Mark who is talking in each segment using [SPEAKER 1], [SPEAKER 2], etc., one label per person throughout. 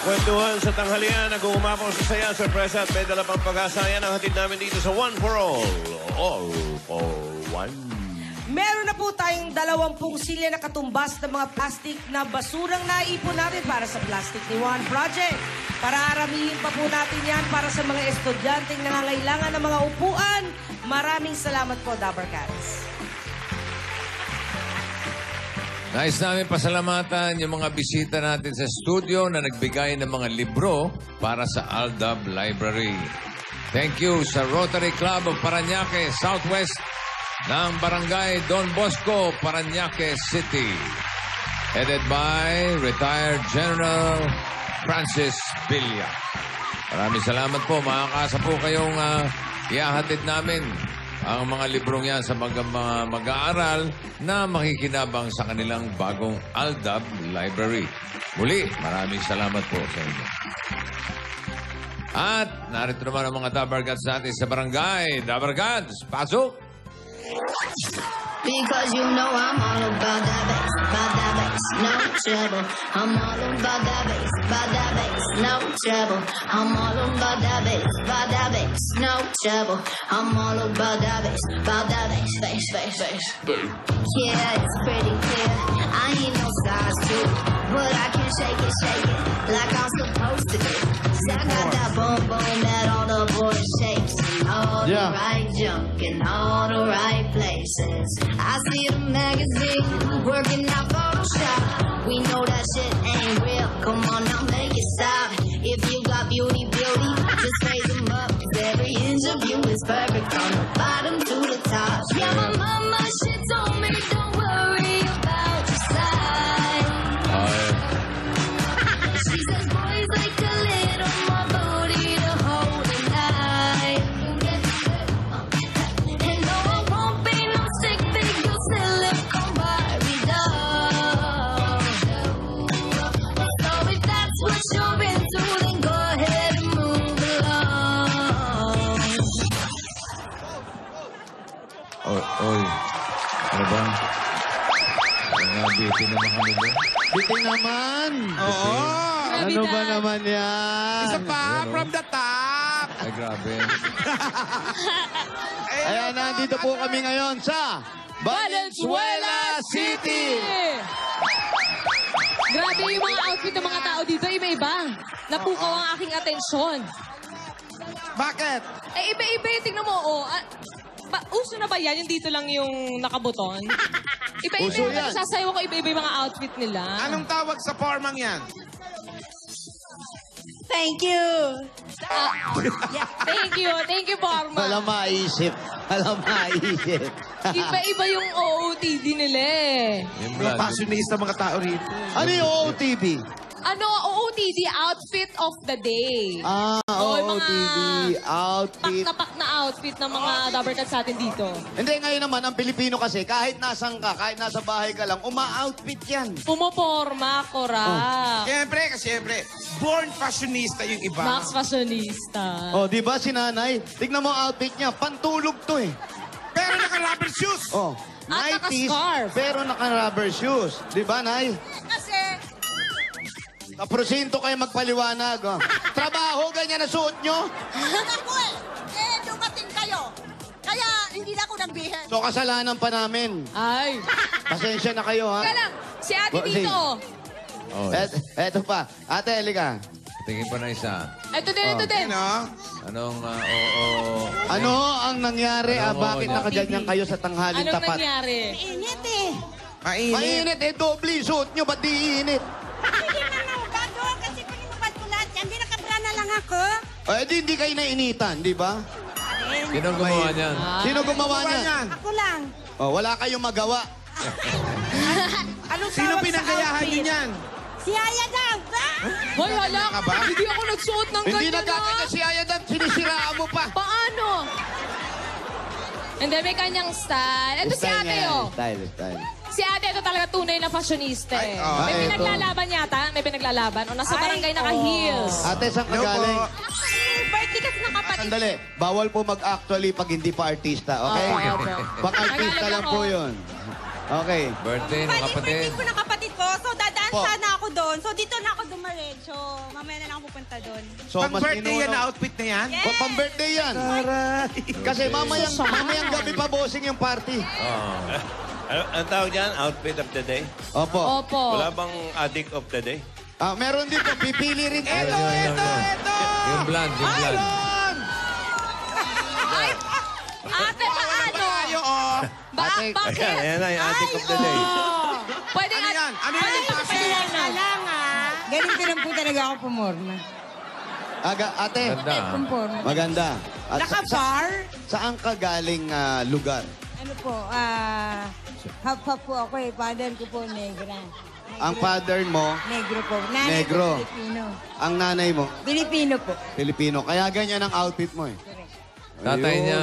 [SPEAKER 1] Kwentuhan sa tanghalian, nag-uumapang sa saya, sorpresa at may dala pang pag-asa. Yan ang hatid namin dito sa One for All for One.
[SPEAKER 2] Meron na po tayong 20 silya na katumbas ng mga plastic na basurang naipon natin para sa Plastic ni Juan Project. Pararamihin pa po natin yan para sa mga estudyanteng nangangailangan ng mga upuan. Maraming salamat po, Dapper Cats.
[SPEAKER 3] Nais namin pasalamatan yung mga bisita natin sa studio na nagbigay ng mga libro para sa Aldab Library. Thank you sa Rotary Club of Parañaque, Southwest ng Barangay Don Bosco, Parañaque City. Headed by retired General Francis Villa. Maraming salamat po. Makakasa po kayong iahatid namin ang mga librong yan sa mga mag-aaral na makikinabang sa kanilang bagong Aldab Library. Muli, maraming salamat po sa inyo. At narito naman ang mga Dapper Cats natin sa barangay. Dapper Cats, pasok!
[SPEAKER 4] Because you know I'm all about that bass, no trouble. I'm all about that bass, no trouble. I'm all about that bass, no trouble. I'm all about that bass. Yeah, it's pretty clear. I ain't no size 2, but I can shake it like I'm supposed to do. 'Cause I got that boom boom that all the boys shakes, and all the right junk in all the right places. I see the magazine working out Photoshop. We know that shit ain't real. Come on now, make it stop. If you got beauty, just raise them up. 'Cause every inch of you is perfect from the bottom to the top. Yeah, my mama, she told me don't worry about your size. She says boys like a little more booty to hold at night. And no, I won't be no stick figure silicone Barbie doll. So if that's what you're into, then go ahead and move along.
[SPEAKER 3] Oy, ano ba? Bitin naman kami doon.
[SPEAKER 5] Bitin naman.
[SPEAKER 6] Oo.
[SPEAKER 5] Ano ba naman yan?
[SPEAKER 6] Isa pa, from the top.
[SPEAKER 3] Ay, grabe.
[SPEAKER 5] Ayan, nandito po kami ngayon sa Valenzuela City.
[SPEAKER 7] Grabe yung mga outfit ng mga tao dito, iba-iba. Napukaw ang aking atensyon.
[SPEAKER 6] Bakit?
[SPEAKER 7] Eh, iba-iba yung tingnan mo, uso na ba yan? Yung dito lang yung nakabuton? Iba-iba
[SPEAKER 5] Uso
[SPEAKER 7] yung
[SPEAKER 5] yan.
[SPEAKER 7] sasayaw ko, iba-iba yung mga outfit nila.
[SPEAKER 6] Anong tawag sa formang yan?
[SPEAKER 2] Thank you.
[SPEAKER 7] Thank you, Forma.
[SPEAKER 5] Alam maisip.
[SPEAKER 7] Iba-iba yung OOTD nila eh.
[SPEAKER 3] Yung
[SPEAKER 6] Mga
[SPEAKER 3] blood.
[SPEAKER 6] passionista mga tao rito.
[SPEAKER 5] Ano yung OOTD?
[SPEAKER 7] OOTD, outfit of the day.
[SPEAKER 5] Oo,
[SPEAKER 7] yung mga
[SPEAKER 5] OOTD, outfit.
[SPEAKER 7] Pak na outfit ng mga Dapper Cats natin dito.
[SPEAKER 5] Hindi, ngayon naman, ang Pilipino kasi, kahit nasan ka, kahit nasa bahay ka lang, uma-outfit yan.
[SPEAKER 7] Pumoporma, korap.
[SPEAKER 6] Siyempre, born fashionista yung iba.
[SPEAKER 7] Max Fashionista.
[SPEAKER 5] Oh, di ba si nanay? Tignan mo ang outfit niya, pantulog to eh.
[SPEAKER 6] Pero naka-rubber shoes.
[SPEAKER 5] Oh,
[SPEAKER 7] At
[SPEAKER 5] 90s,
[SPEAKER 7] naka-scarf.
[SPEAKER 5] pero naka-rubber shoes. Di ba, nay?
[SPEAKER 2] Kasi,
[SPEAKER 5] Kaprosinto kayo magpaliwanag. Oh. Trabaho, ganyan na suot nyo.
[SPEAKER 2] ako dumating kayo. Kaya hindi na ako nagbihis.
[SPEAKER 5] So, kasalanan pa namin.
[SPEAKER 7] Ay.
[SPEAKER 5] Pasensya na kayo, ha?
[SPEAKER 7] Teka lang, si ate
[SPEAKER 5] Bossing.
[SPEAKER 7] dito.
[SPEAKER 3] Oh,
[SPEAKER 5] Eto pa. Ate, halika.
[SPEAKER 3] tingin pa na isa.
[SPEAKER 7] Ito din.
[SPEAKER 6] Ano?
[SPEAKER 3] Anong,
[SPEAKER 5] Ano ang nangyari? Bakit nakaganyan kayo sa tanghaling
[SPEAKER 7] Anong
[SPEAKER 5] tapat?
[SPEAKER 7] nangyari?
[SPEAKER 2] Init eh.
[SPEAKER 6] Mainit.
[SPEAKER 5] Mainit eh, doble suot nyo. Ba't di init?
[SPEAKER 2] Hindi na nga bago kasi kung inubad ko lahat yan, hindi nakabra na lang ako.
[SPEAKER 5] Eh, hindi kayo nainitan, di ba?
[SPEAKER 3] Sino gumawa niyan?
[SPEAKER 5] Sino gumawa niyan?
[SPEAKER 6] Yan.
[SPEAKER 2] Ako lang.
[SPEAKER 5] Oh, wala kayong magawa.
[SPEAKER 2] Anong
[SPEAKER 6] Sino
[SPEAKER 2] tawag sa
[SPEAKER 6] pinanggayahan
[SPEAKER 2] outfit?
[SPEAKER 6] niyo niyan?
[SPEAKER 2] Si Aya daw.
[SPEAKER 7] Hoy, hala,
[SPEAKER 6] Ka ba?
[SPEAKER 7] hindi ako nagsuot ng
[SPEAKER 5] Hindi
[SPEAKER 7] ganyan,
[SPEAKER 5] nagkakanya si Ayadan, sinisiraan mo pa.
[SPEAKER 7] Paano? Hindi, may kanyang style. Ito si
[SPEAKER 5] Style
[SPEAKER 7] ate,
[SPEAKER 5] nga,
[SPEAKER 7] oh.
[SPEAKER 5] Style.
[SPEAKER 7] Si ate, ito talaga tunay na fashionista, eh.
[SPEAKER 6] Ay, oh.
[SPEAKER 7] May
[SPEAKER 5] Ito.
[SPEAKER 7] pinaglalaban yata. May pinaglalaban. O, nasa barangay naka-heels.
[SPEAKER 5] Ate, saan ka
[SPEAKER 6] Hello po.
[SPEAKER 5] galing?
[SPEAKER 2] Birthday kasi ng kapatid.
[SPEAKER 5] Sandali, bawal po mag-actually pag hindi pa artista, okay?
[SPEAKER 7] Okay, okay.
[SPEAKER 5] Pag artista
[SPEAKER 7] Tagalog
[SPEAKER 5] lang
[SPEAKER 7] ako.
[SPEAKER 5] po yun. Okay.
[SPEAKER 3] Birthday ng kapatid.
[SPEAKER 2] Birthday ko ng kapatid ko. So, dadaan
[SPEAKER 8] Dadaan
[SPEAKER 5] Opo.
[SPEAKER 8] sana ako doon. So, dito na ako dumaretso. Mamaya na lang ako pupunta doon.
[SPEAKER 5] So,
[SPEAKER 6] Pang birthday yan na outfit na yan?
[SPEAKER 8] Yes.
[SPEAKER 5] Pang birthday yan. Kasi mamayang gabi pa bossing yung party.
[SPEAKER 1] Ang tawag dyan, outfit of the day?
[SPEAKER 5] Opo.
[SPEAKER 7] Opo.
[SPEAKER 1] Wala bang addict of the day?
[SPEAKER 5] Meron dito, pipili rin.
[SPEAKER 6] Ito!
[SPEAKER 3] Yung blonde, yung blonde.
[SPEAKER 7] Ate, paano?
[SPEAKER 6] Tayo, oh.
[SPEAKER 5] Ate,
[SPEAKER 7] Bakit?
[SPEAKER 1] Ayan na yung addict of the day.
[SPEAKER 7] Pwede
[SPEAKER 6] Ano yan? Ano yan yung pasi?
[SPEAKER 9] Ganito lang po talaga ako pumorma.
[SPEAKER 5] Ate,
[SPEAKER 3] Ganda. ah.
[SPEAKER 9] Pumorma.
[SPEAKER 5] maganda. At
[SPEAKER 2] Naka-bar?
[SPEAKER 5] saan ka galing lugar?
[SPEAKER 9] Ano po, half-half po ako eh. Father ko po, negra.
[SPEAKER 5] Ang father mo,
[SPEAKER 9] Negro po. Nanay
[SPEAKER 5] Negro.
[SPEAKER 9] po, Filipino.
[SPEAKER 5] ang nanay mo,
[SPEAKER 9] Filipino po.
[SPEAKER 5] Pilipino. Kaya ganyan ang outfit mo eh.
[SPEAKER 3] Tatay
[SPEAKER 5] Ayun.
[SPEAKER 3] niya...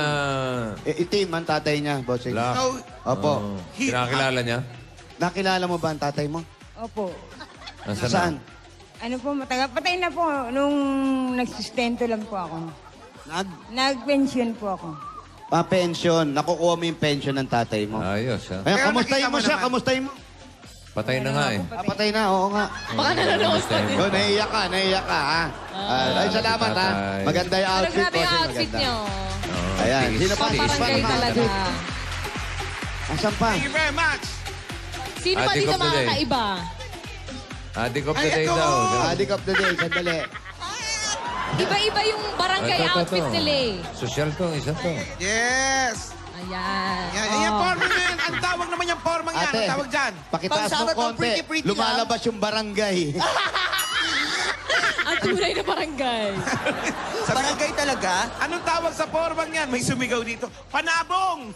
[SPEAKER 5] Itim ang tatay niya, bossing.
[SPEAKER 3] Black.
[SPEAKER 6] So,
[SPEAKER 5] Opo.
[SPEAKER 3] Oo. Kinakilala niya?
[SPEAKER 5] Nakilala mo ba ang tatay mo?
[SPEAKER 9] Opo.
[SPEAKER 3] Nasaan
[SPEAKER 5] Saan?
[SPEAKER 9] Ano po, matagal. Patay na po nung nagsustento lang po ako. Nag-pension po ako.
[SPEAKER 5] Pension. Nakukuha mo yung pension ng tatay mo.
[SPEAKER 3] Ayos, ha?
[SPEAKER 5] Kaya
[SPEAKER 6] Pero
[SPEAKER 5] kamustahin
[SPEAKER 6] nakita
[SPEAKER 5] mo
[SPEAKER 6] mo
[SPEAKER 5] siya,
[SPEAKER 6] naman.
[SPEAKER 5] kamustahin mo.
[SPEAKER 3] Patay na nga eh.
[SPEAKER 5] Patay na, oo nga.
[SPEAKER 7] Baka nanonood pa din.
[SPEAKER 5] Oh, naiiyak ka, ha? Ay, salamat, ha?
[SPEAKER 3] Tatay.
[SPEAKER 5] Maganda yung
[SPEAKER 7] Pero
[SPEAKER 5] outfit,
[SPEAKER 7] grabe yung
[SPEAKER 5] bossing,
[SPEAKER 7] outfit
[SPEAKER 5] maganda.
[SPEAKER 7] niyo.
[SPEAKER 5] Ayan, sino pa?
[SPEAKER 7] Pang barangay
[SPEAKER 5] Ispan pa.
[SPEAKER 7] talaga.
[SPEAKER 5] Asan pa?
[SPEAKER 6] Thank you very much.
[SPEAKER 7] Sino ba
[SPEAKER 3] Addict
[SPEAKER 7] dito
[SPEAKER 3] of the day.
[SPEAKER 7] makakaiba?
[SPEAKER 3] Addict of the
[SPEAKER 6] Ay,
[SPEAKER 3] day
[SPEAKER 6] ito!
[SPEAKER 3] daw.
[SPEAKER 5] Addict of the day, sandali.
[SPEAKER 7] Iba-iba yung barangay
[SPEAKER 3] Ito,
[SPEAKER 7] outfit nila eh.
[SPEAKER 3] Social to, isa to.
[SPEAKER 6] Yes.
[SPEAKER 7] Ayan.
[SPEAKER 6] Yan,
[SPEAKER 7] Oh.
[SPEAKER 6] yung forma na yan. Ang tawag naman yung forma yan.
[SPEAKER 5] Ate,
[SPEAKER 6] Ang tawag dyan.
[SPEAKER 5] pakitaas mo konti. Lumalabas yung barangay.
[SPEAKER 7] Ang tunay na barangay.
[SPEAKER 6] Sa barangay talaga? Anong tawag sa formang yan? May sumigaw dito. Panabong!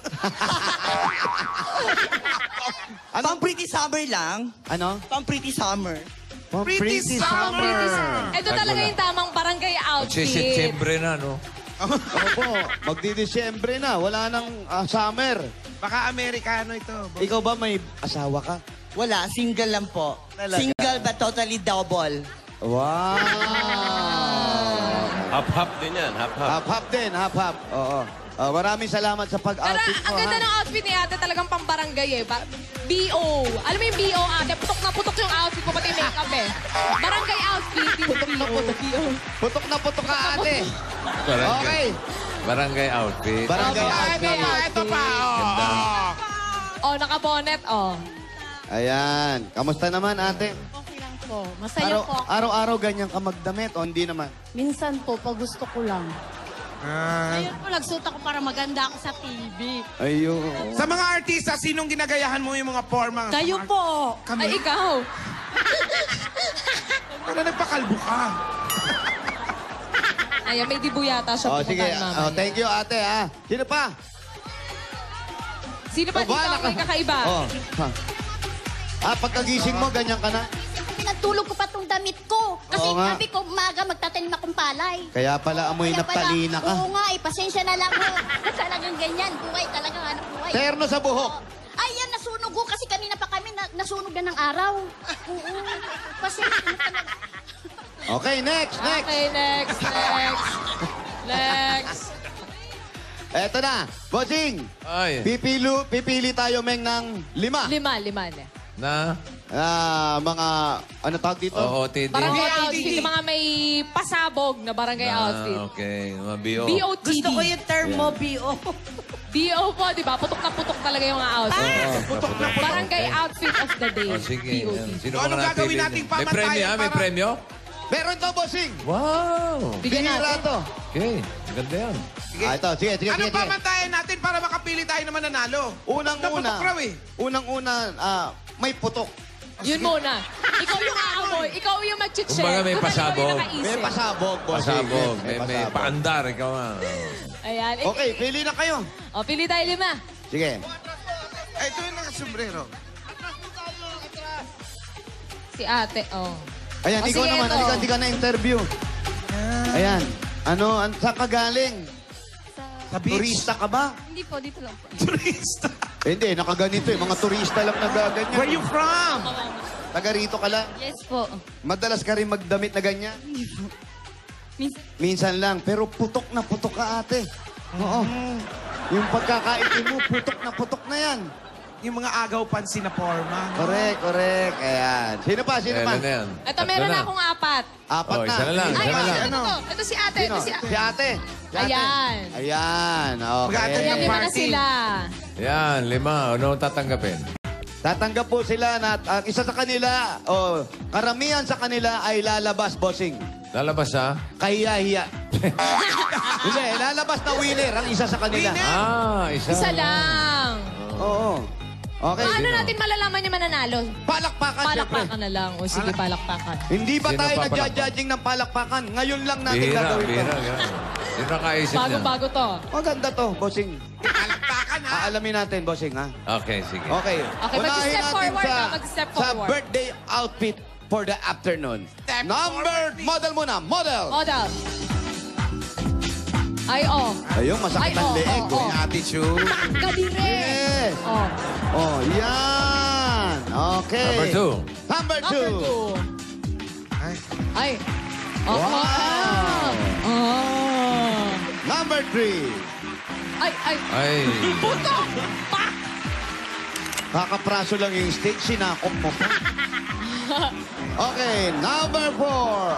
[SPEAKER 5] Ano?
[SPEAKER 10] Pretty summer lang.
[SPEAKER 5] Ano?
[SPEAKER 10] Pang pretty summer.
[SPEAKER 5] Pretty summer.
[SPEAKER 7] Ito talaga yung tamang barangay outfit.
[SPEAKER 3] Magsisetyembre na, no?
[SPEAKER 5] Opo, magdi-Disyembre na. Wala nang summer.
[SPEAKER 6] Baka Amerikano ito.
[SPEAKER 5] Ikaw ba may asawa ka?
[SPEAKER 10] Wala, single lang po.
[SPEAKER 5] Talaga?
[SPEAKER 10] Single but totally double.
[SPEAKER 5] Wow!
[SPEAKER 1] Hap-hap din yan, hap-hap.
[SPEAKER 5] Hap-hap din, hap-hap. Oo. Maraming salamat sa
[SPEAKER 7] Pero
[SPEAKER 5] pag-outfit
[SPEAKER 7] ang
[SPEAKER 5] mo,
[SPEAKER 7] ganda
[SPEAKER 5] ha?
[SPEAKER 7] ng outfit ni ate talagang pang barangay eh. BO. Alam mo yung BO ate? Putok na putok yung outfit mo, pati makeup eh. Barangay outfit yung BO.
[SPEAKER 5] Putok na putok ka, ate.
[SPEAKER 3] Barangay.
[SPEAKER 5] Okay.
[SPEAKER 3] Barangay outfit.
[SPEAKER 5] Barangay outfit.
[SPEAKER 6] Ito pa.
[SPEAKER 3] Ganda.
[SPEAKER 7] Oh, nakabonet oh.
[SPEAKER 5] Ayan. Kamusta naman, ate?
[SPEAKER 8] Okay lang po. Masaya po ako.
[SPEAKER 5] Araw-araw ganyan ka magdamit o hindi naman?
[SPEAKER 8] Minsan po, pag gusto ko lang.
[SPEAKER 6] Ah.
[SPEAKER 8] Ngayon po, nagsuot ako para maganda ako sa TV.
[SPEAKER 5] Ayun.
[SPEAKER 6] Sa mga artista, sinong ginagayahan mo yung mga forma?
[SPEAKER 8] Kayo po.
[SPEAKER 6] Kami?
[SPEAKER 7] Ay, ikaw.
[SPEAKER 6] Wala nagpakalbo ka.
[SPEAKER 7] Ayan, may dibu yata siya
[SPEAKER 5] Oh, sige.
[SPEAKER 7] pupuntahan mamaya.
[SPEAKER 5] Thank you, ate, ha? Sino pa?
[SPEAKER 7] Sino ba dito ang may kakaiba?
[SPEAKER 5] Oh. Pagkagising mo, ganyan ka na?
[SPEAKER 8] Pinagtulog ko pa tong damit ko. Kasi
[SPEAKER 5] Oo nga.
[SPEAKER 8] sabi ko, umaga magtatanim akong palay.
[SPEAKER 5] Kaya pala amoy
[SPEAKER 8] Kaya pala,
[SPEAKER 5] naptalina ka.
[SPEAKER 8] Oo nga, pasensya na lang ho. Talagang ganyan, buhay talagang hanap buhay.
[SPEAKER 5] Terno sa buhok.
[SPEAKER 8] Ay, yan, nasunog ho. Kasi kanina pa kami, nasunog na ng araw. Oo. Pasensya na talaga.
[SPEAKER 5] Okay, next.
[SPEAKER 7] Okay, next. Next.
[SPEAKER 5] Eto na. Bossing.
[SPEAKER 3] Ay.
[SPEAKER 5] Pipili tayo, Meng, ng 5.
[SPEAKER 7] Lima.
[SPEAKER 3] Na?
[SPEAKER 5] Mga, ano tawag dito?
[SPEAKER 3] Oo, TD.
[SPEAKER 7] Barangay outfit. Yung mga may pasabog na barangay outfit.
[SPEAKER 3] Okay, mga BO.
[SPEAKER 7] BOTD.
[SPEAKER 2] Gusto ko yung term mo, B.O.
[SPEAKER 7] BO po, di ba? Putok na putok talaga yung mga outfit.
[SPEAKER 6] Putok na putok.
[SPEAKER 7] Barangay outfit of the day.
[SPEAKER 3] Oh, sige.
[SPEAKER 7] BOTD.
[SPEAKER 3] Yan. Sino
[SPEAKER 6] So, anong
[SPEAKER 3] mga
[SPEAKER 6] gagawin
[SPEAKER 3] napili
[SPEAKER 6] nating
[SPEAKER 3] niyo? May
[SPEAKER 6] pamantayan
[SPEAKER 3] premyo, May
[SPEAKER 6] para-
[SPEAKER 3] premyo?
[SPEAKER 5] Meron to, Bossing.
[SPEAKER 3] Wow!
[SPEAKER 7] Bigyan
[SPEAKER 5] Bihira
[SPEAKER 7] natin.
[SPEAKER 5] to.
[SPEAKER 3] Okay, ganda yan.
[SPEAKER 5] Ito, sige.
[SPEAKER 6] Anong pamantayan natin para makapili tayo na mananalo?
[SPEAKER 5] Unang-una,
[SPEAKER 6] Naputok raw eh.
[SPEAKER 5] may putok.
[SPEAKER 7] Yun muna. Ikaw yung aamoy. Ikaw yung mag-check.
[SPEAKER 3] Kumbaga may pasabog.
[SPEAKER 5] May pasabog, Bossing.
[SPEAKER 3] Pasabog.
[SPEAKER 5] Yes,
[SPEAKER 3] May paandar. Ikaw nga.
[SPEAKER 7] Ayan.
[SPEAKER 5] Okay, pili na kayo.
[SPEAKER 7] O, pili tayo 5.
[SPEAKER 5] Sige.
[SPEAKER 6] Ay, ito yung nakasombrero.
[SPEAKER 7] Si ate, oh.
[SPEAKER 5] Ayan,
[SPEAKER 7] O,
[SPEAKER 5] ikaw
[SPEAKER 7] sige,
[SPEAKER 5] naman.
[SPEAKER 7] ito.
[SPEAKER 5] Hindi ka na-interview. Ayan. Saan ka galing?
[SPEAKER 6] Sa beach.
[SPEAKER 5] Turista ka ba?
[SPEAKER 8] Hindi po, dito lang po.
[SPEAKER 6] Turista.
[SPEAKER 5] Hindi, nakaganito eh. Mga turista lang nagaganyan.
[SPEAKER 6] Where you from?
[SPEAKER 5] Taga rito ka lang.
[SPEAKER 8] Yes po.
[SPEAKER 5] Madalas ka rin magdamit na ganyan.
[SPEAKER 8] Minsan,
[SPEAKER 5] Minsan lang. Pero putok na putok ka, ate. Oo. Yung pagkakaitim mo, putok na yan.
[SPEAKER 6] Yung mga agaw pansin na forma.
[SPEAKER 5] Correct. Ayan. Sino pa?
[SPEAKER 3] Ilan na yan?
[SPEAKER 7] Ito, meron na akong 4.
[SPEAKER 5] Apat
[SPEAKER 3] Oh,
[SPEAKER 5] na.
[SPEAKER 3] isa na lang,
[SPEAKER 7] Ay,
[SPEAKER 3] isa na lang.
[SPEAKER 7] ito. Ito si ate.
[SPEAKER 5] Sino?
[SPEAKER 7] Ito si ate.
[SPEAKER 5] Si ate.
[SPEAKER 7] Ayan.
[SPEAKER 5] Ayan.
[SPEAKER 6] Mag-attend
[SPEAKER 5] Okay.
[SPEAKER 7] Ayan,
[SPEAKER 6] ng
[SPEAKER 7] 5 na
[SPEAKER 6] party.
[SPEAKER 7] sila.
[SPEAKER 3] Yan, 5. Ano tatanggapin?
[SPEAKER 5] Tatanggap po sila na isa sa kanila, karamihan sa kanila ay lalabas, bossing.
[SPEAKER 3] Lalabas ha?
[SPEAKER 5] Kahiya-hiya. Hindi, lalabas na winner ang isa sa kanila.
[SPEAKER 3] Isa.
[SPEAKER 7] Isa lang.
[SPEAKER 5] Oo. Okay.
[SPEAKER 7] Paano natin malalaman yung mananalo?
[SPEAKER 5] Palakpakan, syempre.
[SPEAKER 7] Palakpakan na lang. O sige, palakpakan.
[SPEAKER 5] Hindi ba
[SPEAKER 3] Sino
[SPEAKER 5] tayo
[SPEAKER 3] papalakpak?
[SPEAKER 5] nagja-judging ng palakpakan? Ngayon lang natin
[SPEAKER 3] Bihira,
[SPEAKER 5] gagawin to.
[SPEAKER 3] bihira. Sino nakaisip niya?
[SPEAKER 7] Bago-bago to.
[SPEAKER 5] Maganda to, bossing.
[SPEAKER 6] Palakpakan ha.
[SPEAKER 5] Aalamin natin, bossing, ha?
[SPEAKER 3] Okay, sige.
[SPEAKER 5] Okay.
[SPEAKER 7] Okay,
[SPEAKER 5] Unahin
[SPEAKER 7] mag-step
[SPEAKER 5] natin
[SPEAKER 7] forward
[SPEAKER 5] sa,
[SPEAKER 7] na, mag-step
[SPEAKER 5] sa
[SPEAKER 7] forward.
[SPEAKER 5] birthday outfit for the afternoon. Model muna, model.
[SPEAKER 7] Model. Ay, oh.
[SPEAKER 5] Ayun, masakit ang leeg.
[SPEAKER 7] oh.
[SPEAKER 6] Attitude.
[SPEAKER 7] Kadire.
[SPEAKER 5] Yes.
[SPEAKER 7] Oh.
[SPEAKER 5] Oh, yan. Okay.
[SPEAKER 3] Number 2.
[SPEAKER 5] Number
[SPEAKER 7] Number
[SPEAKER 5] 2.
[SPEAKER 7] 2. Ay. Oh,
[SPEAKER 5] Wow.
[SPEAKER 7] Oh.
[SPEAKER 5] Number 3.
[SPEAKER 7] Ay. Putok! Pak!
[SPEAKER 5] Kakapraso lang yung steak, sinakop mo pa. Okay, number 4. Wow.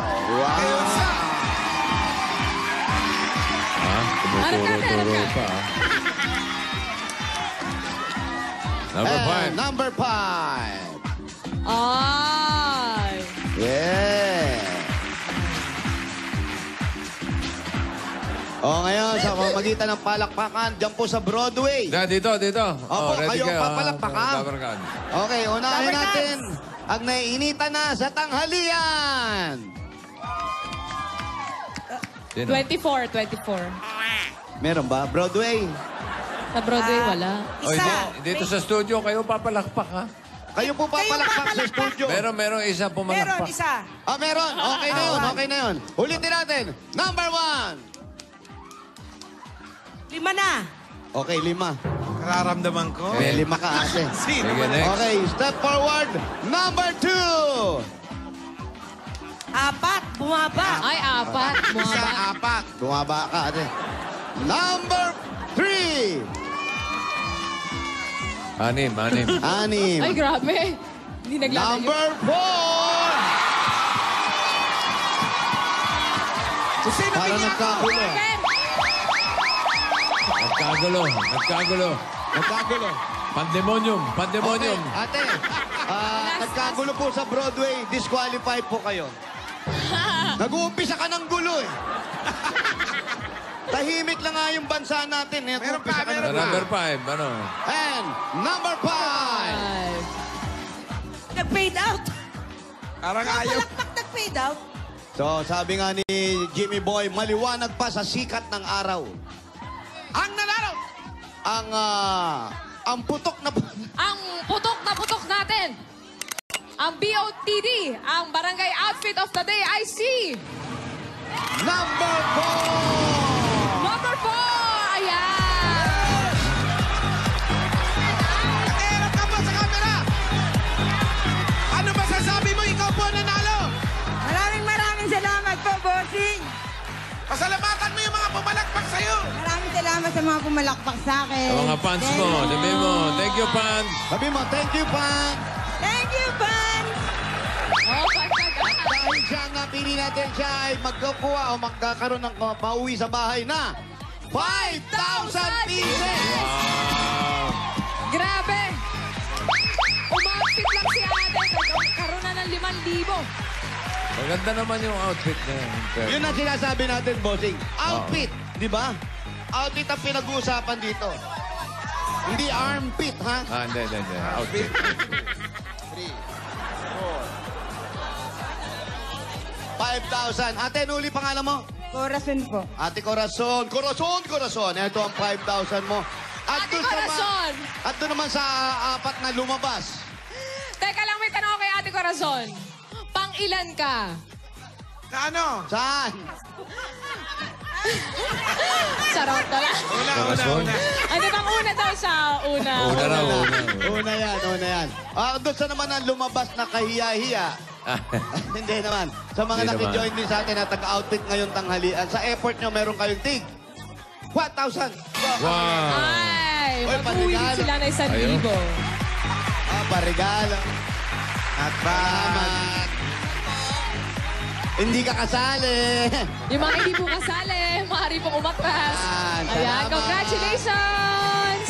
[SPEAKER 3] Tumuturo-turo pa. Number 5.
[SPEAKER 5] And number 5.
[SPEAKER 7] Ay.
[SPEAKER 5] Yeah. O ngayon, sa pamamagitan ng palakpakan, dyan po sa Broadway.
[SPEAKER 3] Dito.
[SPEAKER 5] Opo,
[SPEAKER 3] ready
[SPEAKER 5] kayo
[SPEAKER 3] ka?
[SPEAKER 5] papalakpakan.
[SPEAKER 3] Papalakpakan.
[SPEAKER 5] Okay, unahin natin ang naiinitan na sa tanghalian.
[SPEAKER 3] Sino?
[SPEAKER 7] 24.
[SPEAKER 5] Meron ba? Broadway?
[SPEAKER 7] Sa Broadway, wala.
[SPEAKER 3] Oy,
[SPEAKER 2] Isa.
[SPEAKER 3] dito sa studio, kayo papalakpak ha?
[SPEAKER 5] Kayo po papalakpak sa studio.
[SPEAKER 3] Meron isa
[SPEAKER 2] Meron,
[SPEAKER 3] pumalakpak.
[SPEAKER 2] isa.
[SPEAKER 5] Meron. Okay na yun. Ulitin natin. Number 1.
[SPEAKER 2] 5 na.
[SPEAKER 5] Okay, 5.
[SPEAKER 6] Nararamdaman ko.
[SPEAKER 5] May 5 ka ate.
[SPEAKER 6] Sino
[SPEAKER 3] Sige,
[SPEAKER 6] ba?
[SPEAKER 3] next.
[SPEAKER 5] Okay, step forward. Number 2.
[SPEAKER 2] 4, bumaba.
[SPEAKER 7] Ay, 4.
[SPEAKER 6] Isa,
[SPEAKER 7] Bumaba.
[SPEAKER 6] 4.
[SPEAKER 5] Tumaba ka ate. Number 3.
[SPEAKER 3] 6.
[SPEAKER 5] 6.
[SPEAKER 7] Ay, grabe. Hindi naglalayo.
[SPEAKER 5] Number 4.
[SPEAKER 6] Sino
[SPEAKER 5] Para
[SPEAKER 6] bigyan ko?
[SPEAKER 5] nagkagulo.
[SPEAKER 3] Nagkagulo. Pandemonium.
[SPEAKER 5] Okay, ate. Nagkagulo po sa Broadway. Disqualified po kayo. Nag-uumpisa ka ng gulo eh. Tahimik lang nga yung bansa natin.
[SPEAKER 6] Meron pa,
[SPEAKER 5] Nag-uumpisa ka ng
[SPEAKER 6] meron
[SPEAKER 5] gulo.
[SPEAKER 3] Number 5, ano?
[SPEAKER 5] And number 5.
[SPEAKER 2] Nag-fade out.
[SPEAKER 6] Parang ayaw.
[SPEAKER 2] Palakpak, nag-fade out.
[SPEAKER 5] So, sabi nga ni Jimmy Boy, maliwanag pa sa sikat ng araw.
[SPEAKER 6] Ang nanalo!
[SPEAKER 5] Ang putok na...
[SPEAKER 7] Ang putok natin. Ang BOTD, ang Barangay Outfit of the Day, I see.
[SPEAKER 5] Number 4!
[SPEAKER 7] Number 4. Ayan.
[SPEAKER 6] Erap ka po sa camera! Ano masasabi mo? Ikaw po ang nanalo!
[SPEAKER 9] Maraming salamat po, bossing.
[SPEAKER 6] Pasalamatan mo yung mga pumalakpak sa'yo!
[SPEAKER 9] Maraming salamat sa mga pumalakpak sa akin.
[SPEAKER 3] Sa mga fans mo, sabihin mo, thank you, fans.
[SPEAKER 5] Sabi mo, thank you, Pan.
[SPEAKER 9] Thank you, fans.
[SPEAKER 7] Oh, pagkagaan.
[SPEAKER 5] Dahil siya ang napili natin, siya ay magkukuha o magkakaroon ng pauwi sa bahay na 5,000 pieces!
[SPEAKER 7] Grabe. Umapit lang si ate. Karoon na ng 5,000.
[SPEAKER 3] Maganda naman yung outfit na yun.
[SPEAKER 5] Yun ang sinasabi natin, bossing. Outfit, di ba? Outfit ang pinag-uusapan dito. Hindi armpit, ha?
[SPEAKER 3] Hindi. Outfit.
[SPEAKER 5] 5,000. Ate, ano uli pangalan mo?
[SPEAKER 9] Corazon po.
[SPEAKER 5] Ate Corazon. Corazon. Ito ang 5,000 mo.
[SPEAKER 7] Ate Corazon.
[SPEAKER 5] At doon naman sa apat na lumabas.
[SPEAKER 7] Teka lang, may tanong ako kay Ate Corazon. Pang ilan ka?
[SPEAKER 6] Na ano?
[SPEAKER 5] Saan?
[SPEAKER 7] Charot na lang.
[SPEAKER 6] Una.
[SPEAKER 7] Ano bang una daw siya? Una.
[SPEAKER 5] Una yan. Doon sa naman ang lumabas na kahiya-hiya. Hindi naman. Sa mga
[SPEAKER 3] Hindi
[SPEAKER 5] nakijoin din sa atin na taga-outfit ngayon tanghalian, sa effort nyo meron kayong tig. 1,000.
[SPEAKER 3] Wow.
[SPEAKER 7] Ay,
[SPEAKER 5] Oy,
[SPEAKER 7] mag-uwi
[SPEAKER 5] panigalo.
[SPEAKER 7] sila na 1,000.
[SPEAKER 5] paregalo.
[SPEAKER 6] At salamat.
[SPEAKER 5] Hindi ka kasali.
[SPEAKER 7] Yung mga hindi po kasali, maaari pong umatras.
[SPEAKER 5] Yan,
[SPEAKER 7] Ayan,
[SPEAKER 5] salamat.
[SPEAKER 7] congratulations!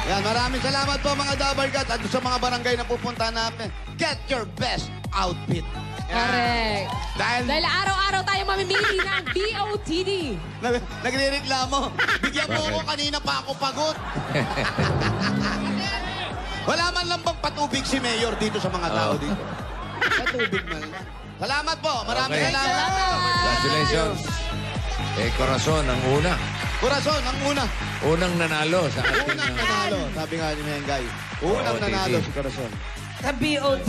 [SPEAKER 5] Yan, maraming salamat po mga Double Cut at sa mga barangay na pupunta namin. Get your best outfit.
[SPEAKER 7] Correct. Dahil araw-araw tayo mamimili ng BOTD.
[SPEAKER 5] Nagre-reklamo. Bigyan mo ako, kanina pa ako pagod. Wala man lang bang patubig si Mayor dito sa mga tao dito? Patubig man lang. Salamat po. Maraming
[SPEAKER 3] Okay.
[SPEAKER 5] salamat.
[SPEAKER 3] Congratulations. Corazon, ang una.
[SPEAKER 5] Corazon, ang una.
[SPEAKER 3] Unang nanalo sa ating...
[SPEAKER 5] Unang nanalo. Sabi nga ni Mengay. Unang
[SPEAKER 3] Oo,
[SPEAKER 5] nanalo
[SPEAKER 3] Titi.
[SPEAKER 5] si Corazon.
[SPEAKER 2] Sa BOT.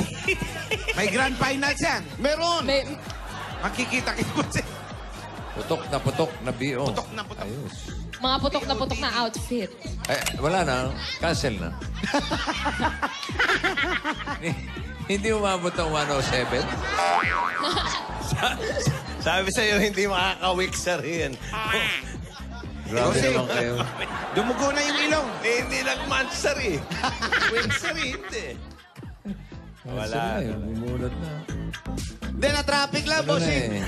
[SPEAKER 6] May grand finals yan.
[SPEAKER 5] Meron.
[SPEAKER 6] Makikita kayo siya.
[SPEAKER 3] Putok na BO.
[SPEAKER 6] Putok na putok.
[SPEAKER 3] Ayos.
[SPEAKER 7] Mga putok na outfit.
[SPEAKER 3] Wala na. Cancel na. Hindi umabot ang 107.
[SPEAKER 1] Sabi sa'yo, hindi makaka-wixer yan.
[SPEAKER 3] Grabe
[SPEAKER 6] Kasi-
[SPEAKER 3] naman kayo.
[SPEAKER 6] Dumugo na yung ilong.
[SPEAKER 1] Hindi nag-monster eh. Wixer hindi.
[SPEAKER 3] Cancel na yun. Bumulat na.
[SPEAKER 5] Hindi, na-traffic lang,
[SPEAKER 3] Ano na
[SPEAKER 5] bossing.
[SPEAKER 3] eh.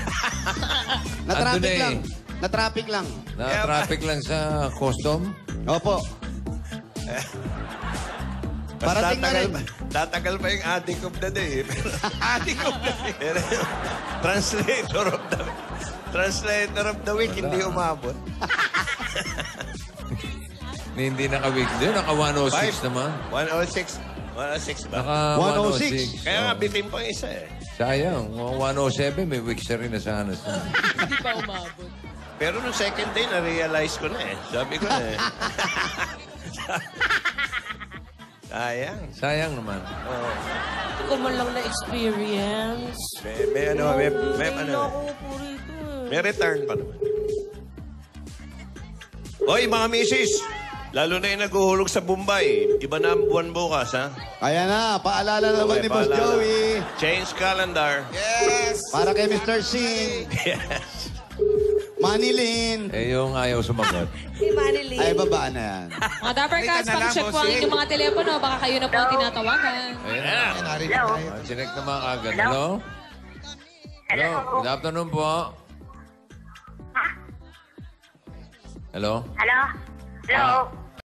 [SPEAKER 5] Na-traffic
[SPEAKER 3] Andun na
[SPEAKER 5] lang.
[SPEAKER 3] eh.
[SPEAKER 5] Na-traffic lang.
[SPEAKER 3] Na-traffic lang sa custom.
[SPEAKER 5] Opo. Parating na rin.
[SPEAKER 1] Tatagal pa yung addict of the day. Addict of the day. Translator of the week, hindi umabot.
[SPEAKER 3] Hindi naka-week din. Naka 106 naman.
[SPEAKER 1] 106. 106 ba?
[SPEAKER 3] Naka
[SPEAKER 5] 106.
[SPEAKER 3] 106.
[SPEAKER 1] Kaya nga, bitin pa isa eh.
[SPEAKER 3] Sayang. 107, may weeks na rin na sana.
[SPEAKER 7] Hindi pa umabot.
[SPEAKER 1] Pero nung second day, na-realize ko na eh. Sabi ko na eh. Sayang.
[SPEAKER 3] Sayang naman.
[SPEAKER 1] Oo.
[SPEAKER 2] Hindi ko man lang na-experience.
[SPEAKER 1] May ano, may
[SPEAKER 2] Hindi
[SPEAKER 1] ano.
[SPEAKER 2] ako po rito eh.
[SPEAKER 1] May return pa naman. Hoy, mga misis! Lalo na yung naguhulog sa Bombay. Iba na ang buwan bukas, ha?
[SPEAKER 5] Ayan na, paalala naman ni Boss
[SPEAKER 1] paalala.
[SPEAKER 5] Joey.
[SPEAKER 1] Change calendar.
[SPEAKER 6] Yes!
[SPEAKER 5] Para kay Mr. Singh.
[SPEAKER 1] Yes.
[SPEAKER 5] Manilin.
[SPEAKER 3] Yung ayaw sumagot.
[SPEAKER 2] Si Manilyn.
[SPEAKER 5] Ay, baba na yan.
[SPEAKER 7] Mga Dapper
[SPEAKER 6] Halika
[SPEAKER 7] Cats,
[SPEAKER 6] na lang,
[SPEAKER 7] pang-check po ang
[SPEAKER 6] bossing.
[SPEAKER 7] inyong mga telepono. Baka kayo na po ang tinatawagan.
[SPEAKER 3] Ayan na. Sinek na mga agad. Hello? Hello? Good afternoon po. Hello?
[SPEAKER 11] Hello? Hello?